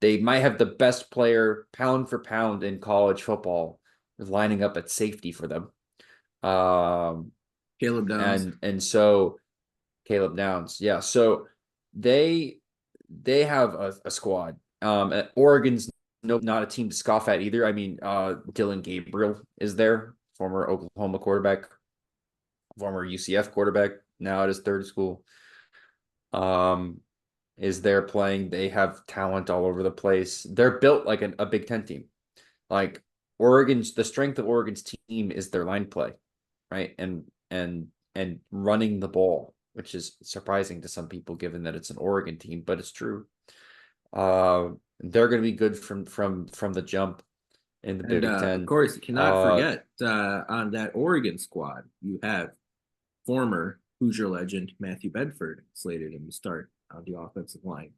They might have the best player pound for pound in college football lining up at safety for them. Caleb Downs. And so Caleb Downs, yeah. So they have a squad. Oregon's not a team to scoff at either. I mean, Dylan Gabriel is there, former Oklahoma quarterback, former UCF quarterback, now at his third school. Is there playing? They have talent all over the place. They're built like a Big Ten team. Like the strength of Oregon's team is their line play, right? And running the ball, which is surprising to some people given that it's an Oregon team, but it's true. They're going to be good from the jump in the And Big of Ten. course, you cannot forget on that Oregon squad, you have former Hoosier legend Matthew Bedford slated him to start on the offensive line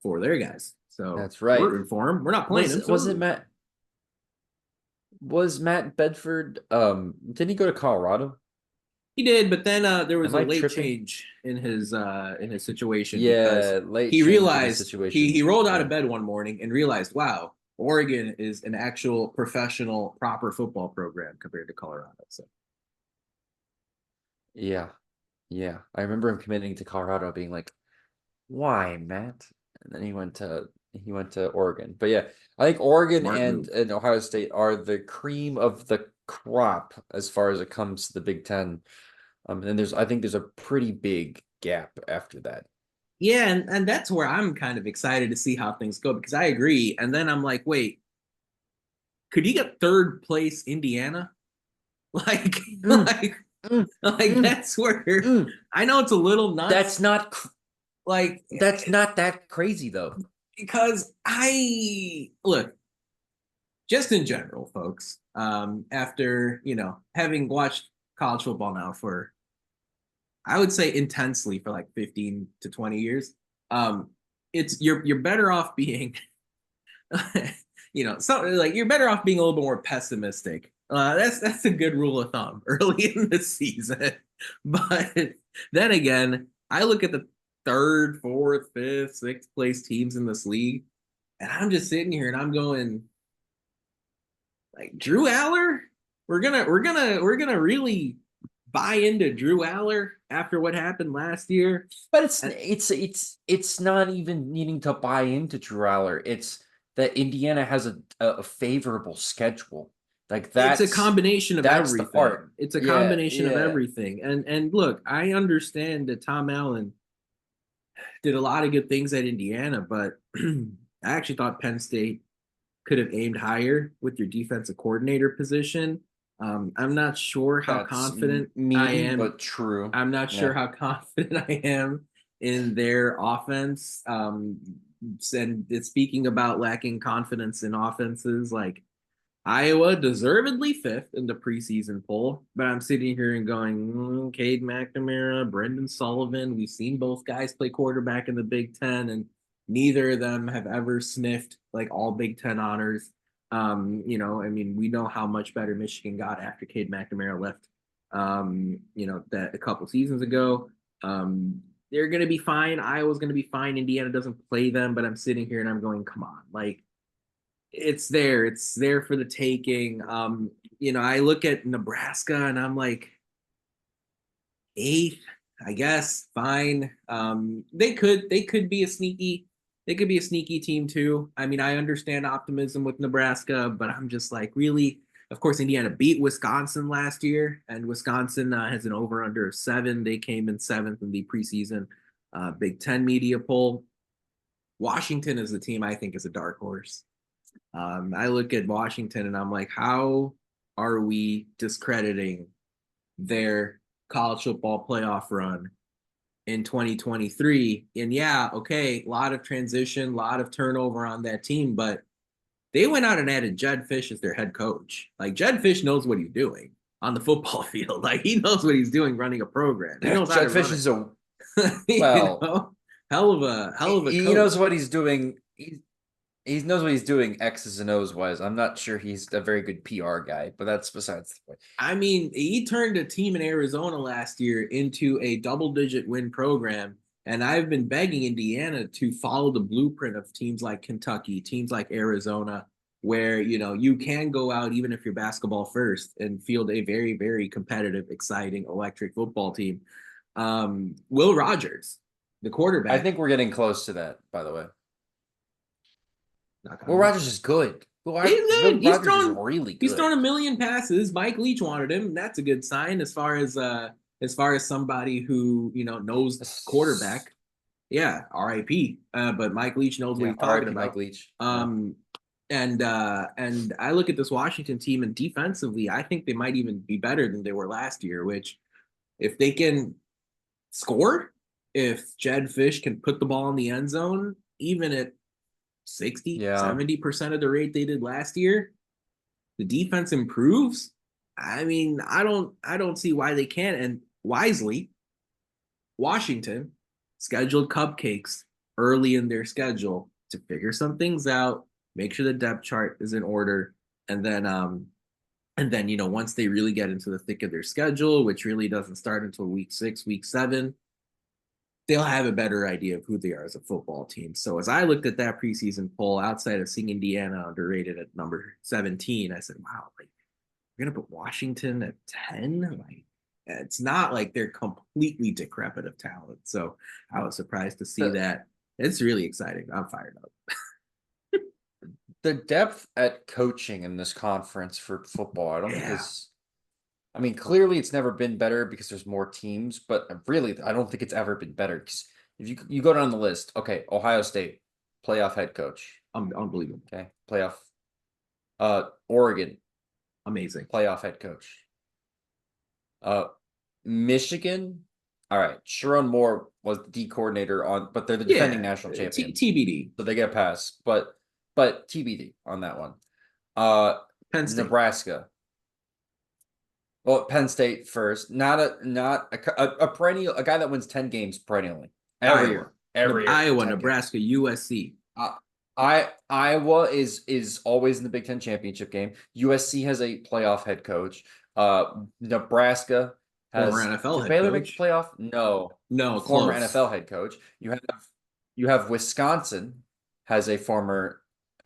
for their guys. So That's right. we're rooting for him. We're not playing him. Was it Matt? Was Matt Bedford? Didn't he go to Colorado? He did, but then there was Am a I late tripping? change in his situation because Yeah, late he change in the realized he situation. rolled out Yeah. of bed one morning and realized, wow, Oregon is an actual professional, proper football program compared to Colorado. So Yeah. Yeah. I remember him committing to Colorado being like, why, Matt? And then he went to Oregon. But yeah, I think Oregon smart move. and Ohio State are the cream of the crop as far as it comes to the Big Ten. And I think there's a pretty big gap after that. Yeah, and that's where I'm kind of excited to see how things go because I agree. And then I'm like, wait, could you get third place Indiana? Like, Mm, mm, mm, that's where mm. I know it's a little That's nuts. not Like, that's not that crazy though. because I look just in general, folks. After having watched college football now for I would say intensely for like 15 to 20 years, it's you're better off being something like you're better off being a little bit more pessimistic. That's a good rule of thumb early in the season. But then again, I look at the third, fourth, fifth, sixth place teams in this league, and I'm just sitting here and I'm going, like, Drew Aller? We're gonna really buy into Drew Aller after what happened last year. But it's not even needing to buy into Drew Aller. It's that Indiana has a favorable schedule. Like It's a combination of that's the everything. part. It's a Yeah, combination of yeah. everything. And look, I understand that Tom Allen did a lot of good things at Indiana, but I actually thought Penn State could have aimed higher with your defensive coordinator position. I'm not sure how That's confident I mean, am. but true. I'm not sure how confident I am in their offense. And speaking about lacking confidence in offenses, like Iowa deservedly fifth in the preseason poll, but I'm sitting here and going, Cade McNamara, Brendan Sullivan. We've seen both guys play quarterback in the Big Ten, and neither of them have ever sniffed like all Big Ten honors. I mean, we know how much better Michigan got after Cade McNamara left. That a couple seasons ago. They're going to be fine. Iowa's going to be fine. Indiana doesn't play them, but I'm sitting here and I'm going, come on, like it's there. It's there for the taking. I look at Nebraska and I'm like, eighth, I guess, fine. They could be a sneaky team too. I mean, I understand optimism with Nebraska, but I'm just like, really. Of course, Indiana beat Wisconsin last year, and Wisconsin has an over/under of 7. They came in 7th in the preseason Big Ten media poll. Washington is the team I think is a dark horse. I look at Washington and I'm like, how are we discrediting their college football playoff run in 2023? And yeah, okay, a lot of transition, a lot of turnover on that team, but they went out and added Jedd Fisch as their head coach. Like, Jedd Fisch knows what he's doing on the football field. Like, he knows what he's doing running a program. He knows how to Jedd Fisch run is it. well, Hell of a coach. He knows what he's doing. He knows what he's doing X's and O's wise. I'm not sure he's a very good PR guy, but that's besides the point. I mean, he turned a team in Arizona last year into a double-digit win program, and I've been begging Indiana to follow the blueprint of teams like Kentucky, teams like Arizona, where, you can go out even if you're basketball first and field a very, very competitive, exciting, electric football team. Will Rogers, the quarterback. I think we're getting close to that, by the way. Will Rogers Rogers is good. He's good. Will Rogers is really good. He's thrown a million passes. Mike Leach wanted him. That's a good sign as far as somebody who knows quarterback. Yeah, R.I.P. But Mike Leach knows what he's talking about. Mike Leach. And I look at this Washington team, and defensively, I think they might even be better than they were last year. Which, if they can score, if Jedd Fisch can put the ball in the end zone, even at 70% of the rate they did last year, the defense improves. I mean, I don't see why they can't. And wisely, Washington scheduled cupcakes early in their schedule to figure some things out, make sure the depth chart is in order, and then once they really get into the thick of their schedule, which really doesn't start until week 6, week 7, they'll have a better idea of who they are as a football team. So as I looked at that preseason poll, outside of seeing Indiana underrated at number 17, I said, wow, like, we're going to put Washington at 10? Like, it's not like they're completely decrepit of talent. So I was surprised to see that. It's really exciting. I'm fired up. The depth at coaching in this conference for football, I don't think is. I mean, clearly it's never been better because there's more teams, but really, I don't think it's ever been better. Because if you go down the list, okay, Ohio State, playoff head coach. Unbelievable. Okay, playoff. Oregon. Amazing. Playoff head coach. Michigan. All right, Sharon Moore was the D coordinator but they're the defending national champions. TBD. So they get a pass, but TBD on that one. Penn State. Nebraska. Well, Penn State first, not a perennial, a guy that wins 10 games perennially every year. Iowa, Nebraska, USC. Iowa is always in the Big Ten championship game. USC has a playoff head coach. Nebraska Former has. NFL Did head Baylor make the coach. playoff? No. No, Former close. NFL head coach. You have Wisconsin has a former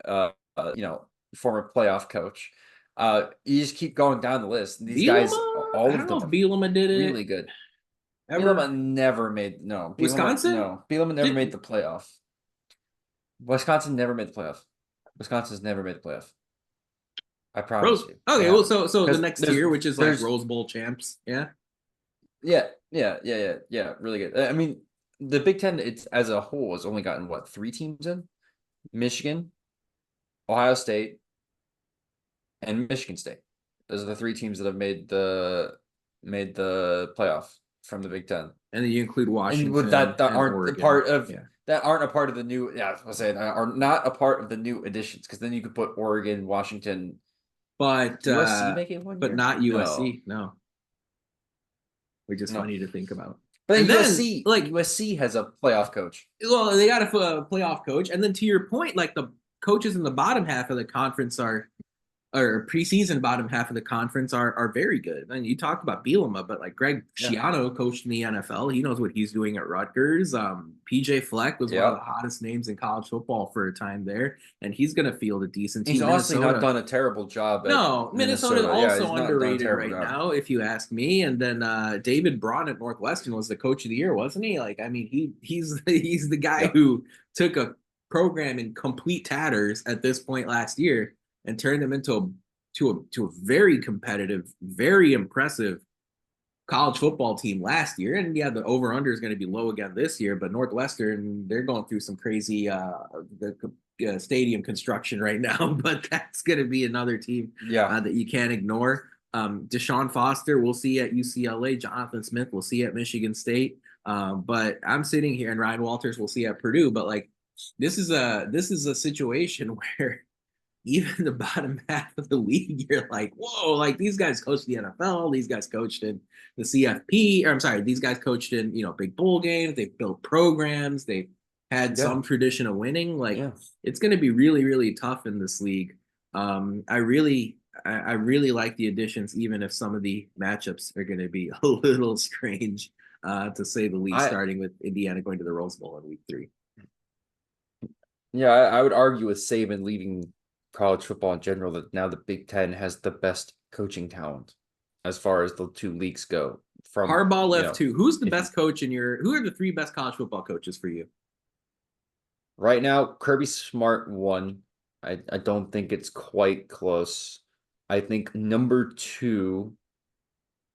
former playoff coach. You just keep going down the list. These guys, Bielema? all I of don't know them, if Bielema did it really good. ever. Bielema never made no. Bielema Wisconsin? no. Bielema never made Did the playoff. Wisconsin never made the playoff. Wisconsin's never made the playoff. I promise Rose? you, they Okay, well, haven't. so the Because next tier, which is like there's Rose Bowl champs. Yeah. yeah, really good. I mean, the Big Ten, it's as a whole has only gotten what, 3 teams in? Michigan, Ohio State, and Michigan State. Those are the 3 teams that have made the playoff from the Big Ten. And then you include And with Washington that and aren't a Oregon. part of Yeah. that aren't a part of the new. Yeah, I was gonna say that are not a part of the new additions because then you could put Oregon, Washington, But USC make it one but year. not No, USC. No. Which is no. funny to think about. But then And then USC like USC has a playoff coach. well, they got a playoff coach. And then to your point, like the coaches in the bottom half of the conference are or preseason bottom half of the conference are very good. And you talked about Bielema, but like Greg Yeah, Schiano coached in the NFL. He knows what he's doing at Rutgers. PJ Fleck was one of yeah. the hottest names in college football for a time there, and he's going to field a decent He's team. honestly not Minnesota. done a terrible job at No, Minnesota is Minnesota. Yeah, he's also not done a underrated terrible right job. now, if you ask me. And then David Braun at Northwestern was the coach of the year, wasn't he? Like, I mean, he's the guy Yeah, who took a program in complete tatters at this point last year and turned them into a very competitive, very impressive college football team last year. And yeah, the over under is going to be low again this year, but Northwestern, they're going through some crazy stadium construction right now, but that's going to be another team yeah. that you can't ignore. Deshaun Foster, we'll see at UCLA. Jonathan Smith, we'll see at Michigan State. But I'm sitting here, and Ryan Walters, we'll see at Purdue. But like, this is a situation where even the bottom half of the league, you're like, whoa, like these guys coached the NFL, these guys coached in the CFP, or I'm sorry, these guys coached in, big bowl games, they've built programs, they've had Yeah, some tradition of winning. Like yeah. it's gonna be really, really tough in this league. I really like the additions, even if some of the matchups are gonna be a little strange, to say the least, I starting with Indiana going to the Rose Bowl in week 3. yeah, I would argue with Saban leaving college football in general that now the Big Ten has the best coaching talent as far as the 2 leagues go. From Harbaugh left too. Who's the if you, best coach who are the 3 best college football coaches for you? right now, Kirby Smart won. I don't think it's quite close. I think number 2,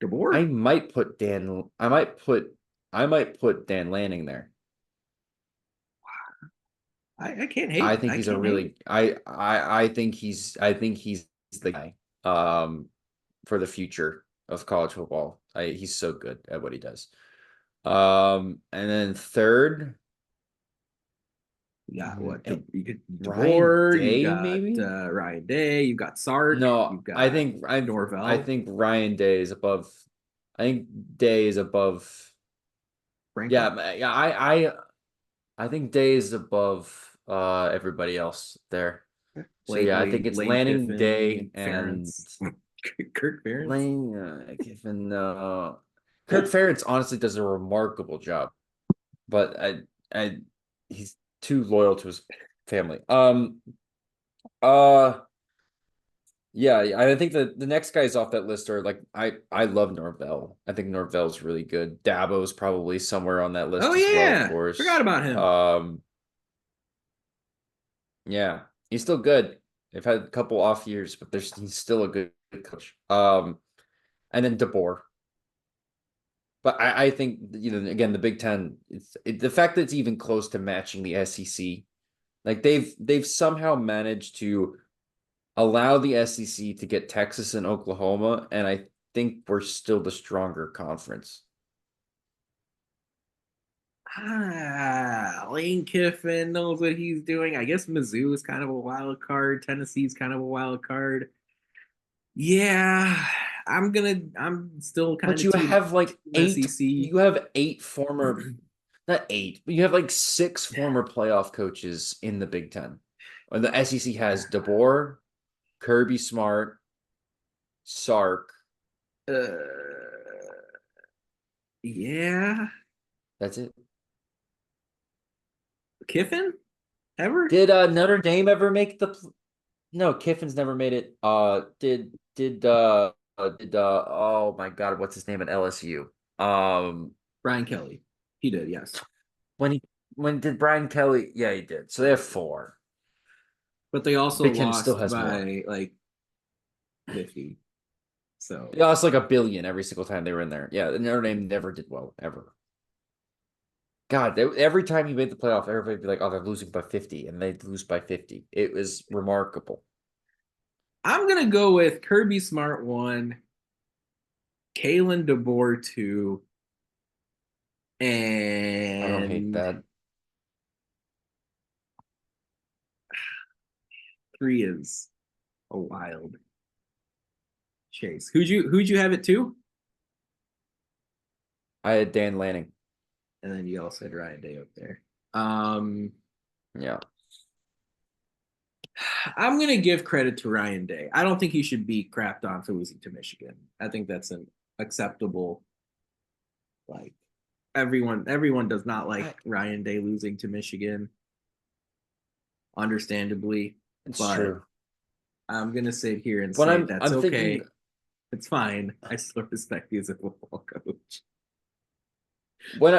I DeBoer? might put Dan. I might put Dan Lanning there. I can't I hate. think I he's a can't hate. really I think he's the guy for the future of college football. He's so good at what he does. And then third, You got what? You get Ryan DeBoer, you Day, got maybe? Ryan Day, you got Sark, you No, I got think I Norvell, think Ryan Day is above. I think Day is above. Franklin, Yeah, I think Day is above everybody else there. So yeah, I think it's Lane Lanning, Day, Kiffin, and Ferentz, Kirk Ferentz. Lane. Kiffin. Kurt Ferentz honestly does a remarkable job, but he's too loyal to his family. Uh, yeah, I think the next guys off that list are like I love Norvell. I think Norvell's really good. Dabo's probably somewhere on that list Oh as well, of yeah, forgot course. about him. Yeah, he's still good. They've had a couple off years, but he's still a good coach. And then DeBoer. But I think again the Big Ten, the fact that it's even close to matching the SEC, like they've somehow managed to allow the SEC to get Texas and Oklahoma, and I think we're still the stronger conference. Lane Kiffin knows what he's doing. I guess Mizzou is kind of a wild card. Tennessee's kind of a wild card. Yeah, I'm still kind But of you team have like SEC. you have 8 former, not 8, but you have like 6 former playoff coaches in the Big Ten. And the SEC has DeBoer, Kirby Smart, Sark. Uh, yeah. That's it. Kiffin? Ever? Did Notre Dame ever make the? No, Kiffin's never made it. Did oh my God, what's his name at LSU? Brian Kelly. He did, yes. When he when did Brian Kelly? Yeah, he did. So they have four. But they also Big Ten still lost has more. by like 50. So They lost like a billion every single time they were in there. Yeah, Notre Dame never did well ever. God, every time you made the playoff, everybody would be like, "Oh, they're losing by 50," and they'd lose by 50. It was remarkable. I'm gonna go with Kirby Smart 1, Kalen DeBoer 2, I don't hate and that. 3 is a wild chase. Who'd you have it to? I had Dan Lanning. And then you also had Ryan Day up there. Um, Yeah. I'm gonna give credit to Ryan Day. I don't think he should be crapped on for losing to Michigan. I think that's an acceptable. Like everyone does not like Ryan Day losing to Michigan, understandably. It's But true. I'm gonna sit here and But say I'm that's I'm thinking okay. It's fine. I still respect you as a football coach. when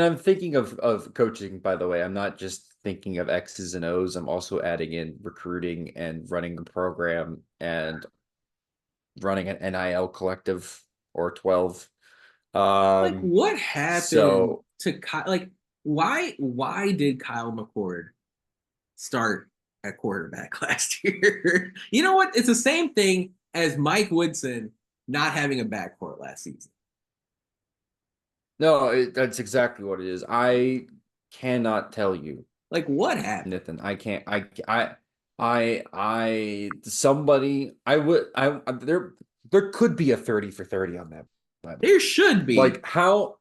I'm thinking of coaching, by the way, I'm not just thinking of X's and O's. I'm also adding in recruiting and running a program and running an NIL collective or 12. Like what happened So to Kyle? Like why did Kyle McCord start at quarterback last year? You know what? It's the same thing as Mike Woodson not having a backcourt last season. no, that's exactly what it is. I cannot tell you, Like what happened? Nathan. I can't. Somebody. There could be a 30 for 30 on that. But There should be. like how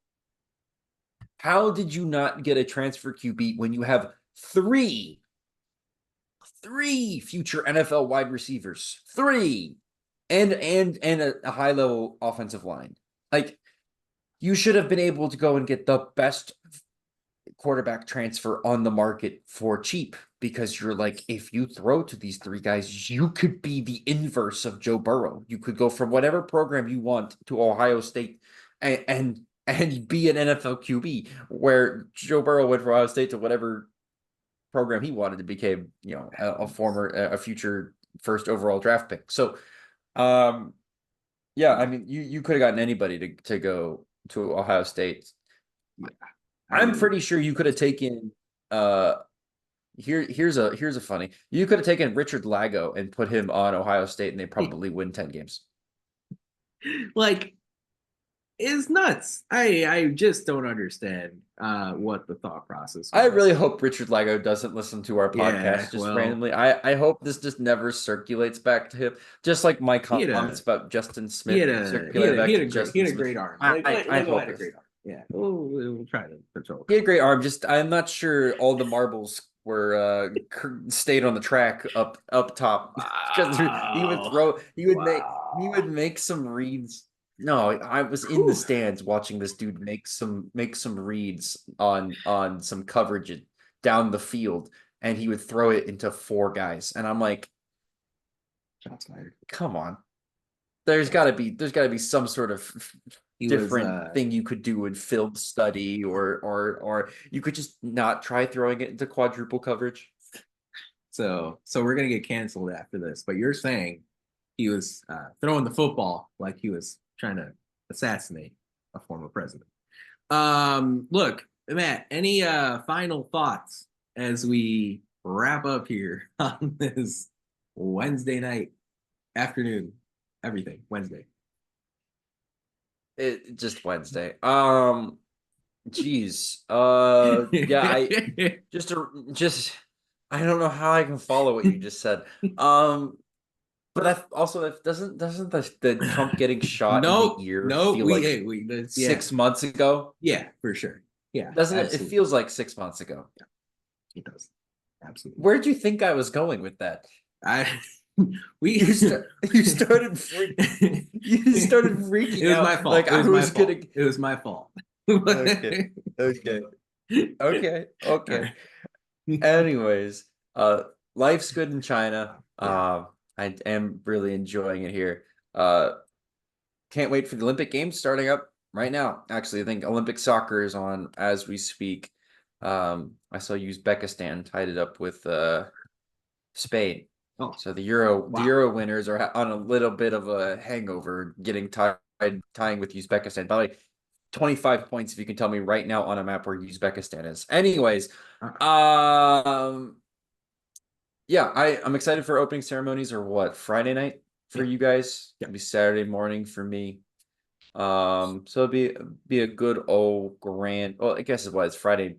did you not get a transfer QB when you have three future NFL wide receivers, three, and a high level offensive line? Like you should have been able to go and get the best quarterback transfer on the market for cheap because you're like, if you throw to these three guys, you could be the inverse of Joe Burrow. You could go from whatever program you want to Ohio State and be an NFL QB, where Joe Burrow went from Ohio State to whatever program he wanted to become, a future first overall draft pick. So, yeah, I mean, you could have gotten anybody to go to Ohio State. Yeah, I'm pretty sure you could have taken here's a funny. You could have taken Richard Lago and put him on Ohio State and they probably win 10 games. like it's nuts. I just don't understand what the thought process was. I really hope Richard Lago doesn't listen to our Yeah, podcast just well, randomly. I hope this just never circulates back to him. Just like my he had comments about Justin he had Smith a he had circulated a, he back had to a great he Justin had a Smith. great arm. I Lego hope had a this. great arm. Yeah, we'll try to control He had a great arm. Just I'm not sure all the marbles were stayed on the track up top because he would Wow. throw he would Wow. make some reads. No, I was in the Whew. stands watching this dude make some reads on some coverage down the field, and he would throw it into four guys, and I'm like, Shots fired. come on. There's got to be some sort of He was different thing you could do in film study or you could just not try throwing it into quadruple coverage. so we're gonna get canceled after this, but you're saying he was throwing the football like he was trying to assassinate a former president. Look, Matt, any final thoughts as we wrap up here on this Wednesday night afternoon? Everything Wednesday. It just Wednesday. Geez. Yeah, just I don't know how I can follow what you just said. But that doesn't the Trump getting shot in the No, ear no, feel like yeah, 6 months ago? yeah, for sure. Yeah, Doesn't it? It absolutely. feels like 6 months ago. Yeah, it does. Absolutely. Where'd you think I was going with that? I we You started you started freaking it was out my fault. like It I was my was fault. gonna. It was my fault. Okay, okay, okay, okay. Anyways, life's good in China. Yeah. I am really enjoying it here. Uh, can't wait for the Olympic Games starting up right now. Actually, I think Olympic soccer is on as we speak. I saw Uzbekistan tied it up with Spain. Oh, So the wow. Euro winners are on a little bit of a hangover, getting tying with Uzbekistan. By the way, 25 points if you can tell me right now on a map where Uzbekistan is. Anyways, yeah, I'm excited for opening ceremonies or what? Friday night for you guys? Yeah. It'll be Saturday morning for me. So it'll be a good old grand. Well, I guess it was Friday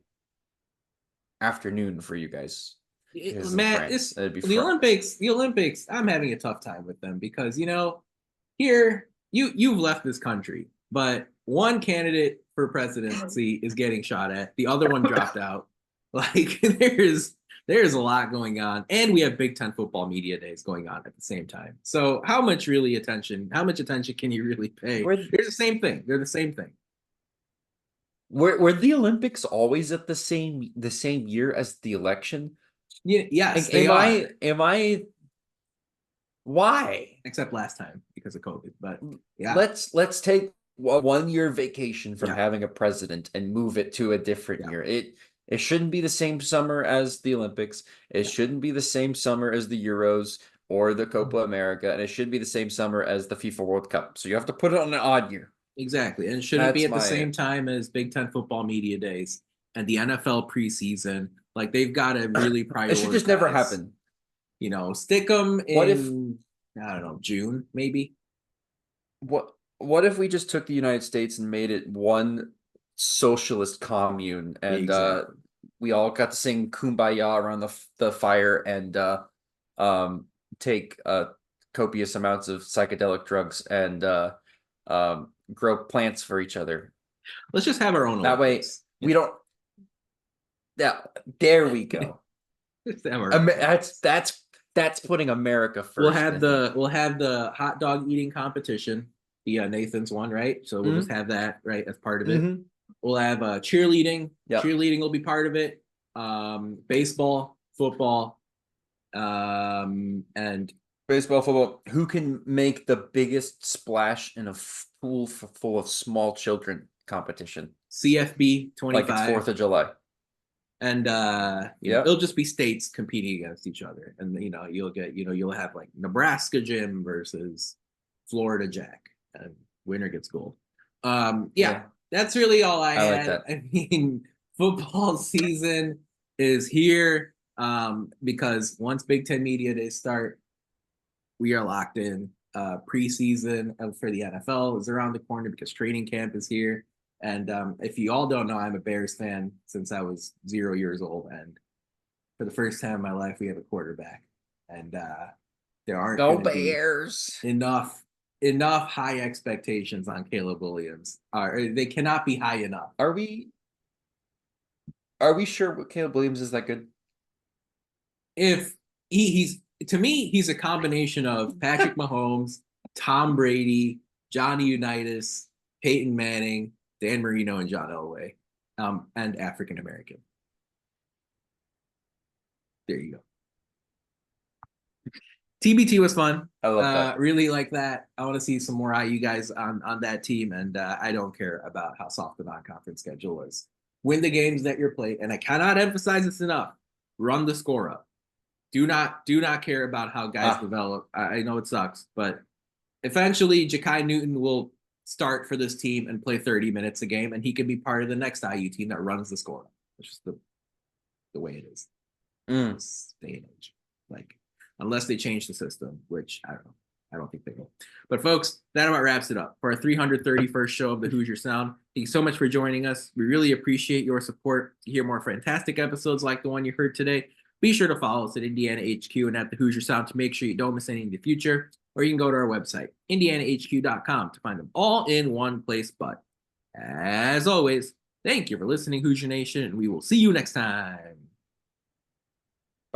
afternoon for you guys because in Matt, France it'd be the Olympics, I'm having a tough time with them because here you've left this country, but one candidate for presidency is getting shot at, the other one dropped out. Like there's a lot going on, and we have Big Ten football media days going on at the same time. So how much attention can you really pay? Were They're the same thing. They're the same thing. were the Olympics always at the same year as the election? Yeah, yes, Like, they are. am I why? Except last time because of COVID. But yeah, Let's take a 1 year vacation from yeah, having a president and move it to a different yeah, year. It shouldn't be the same summer as the Olympics. It yeah. shouldn't be the same summer as the Euros or the Copa America, and it should be the same summer as the FIFA World Cup. So you have to put it on an odd year. Exactly. And it shouldn't be That's at the my same time as Big Ten football media days and the NFL preseason. Like they've got to really it should just never prioritize, happen. stick them What if in, I don't know, June, maybe. what if we just took the United States and made it one socialist commune and Exactly. we all got to sing kumbaya around the fire and um take copious amounts of psychedelic drugs and grow plants for each other. Let's just have our own That way Olympics. we don't. Yeah, there we go. Just have our own That's putting America first. we'll have the hot dog eating competition, the Nathan's one, right? So we'll just have that right as part of it. Mm-hmm. We'll have cheerleading. Yeah. Cheerleading will be part of it. Baseball, football, and Baseball, football. Who can make the biggest splash in a pool full of small children competition? CFB Like it's 25. 4th of July. And Yeah. it'll just be states competing against each other. And you'll have like Nebraska Jim versus Florida Jack, and winner gets gold. Yeah, that's really all I like had. that. I mean, football season is here. Because once Big Ten media days start, we are locked in. Preseason for the NFL is around the corner because training camp is here. And if you all don't know, I'm a Bears fan since I was 0 years old. And for the first time in my life, we have a quarterback. And there aren't Go going to be Bears. enough high expectations on Caleb Williams. They cannot be high enough. Are we sure what Caleb Williams is that good? If he's to me, he's a combination of Patrick Mahomes, Tom Brady, Johnny Unitas, Peyton Manning, Dan Marino, and John Elway, and African American. There you go. TBT was fun. I love that. Really like that. I want to see some more IU guys on that team, and I don't care about how soft the non-conference schedule is. Win the games that you're playing, and I cannot emphasize this enough. Run the score up. Do not care about how guys develop. I know it sucks, but eventually Ja'Kai Newton will start for this team and play 30 minutes a game, and he can be part of the next IU team that runs the score. It's just the way it is. This day and age. Like, unless they change the system, which I don't know. I don't think they will. But folks, that about wraps it up for our 331st show of the Hoosier Sound. Thank you so much for joining us. We really appreciate your support. To hear more fantastic episodes like the one you heard today, be sure to follow us at Indiana HQ and at the Hoosier Sound to make sure you don't miss any in the future. Or you can go to our website, indianahq.com, to find them all in one place. But as always, thank you for listening, Hoosier Nation, and we will see you next time.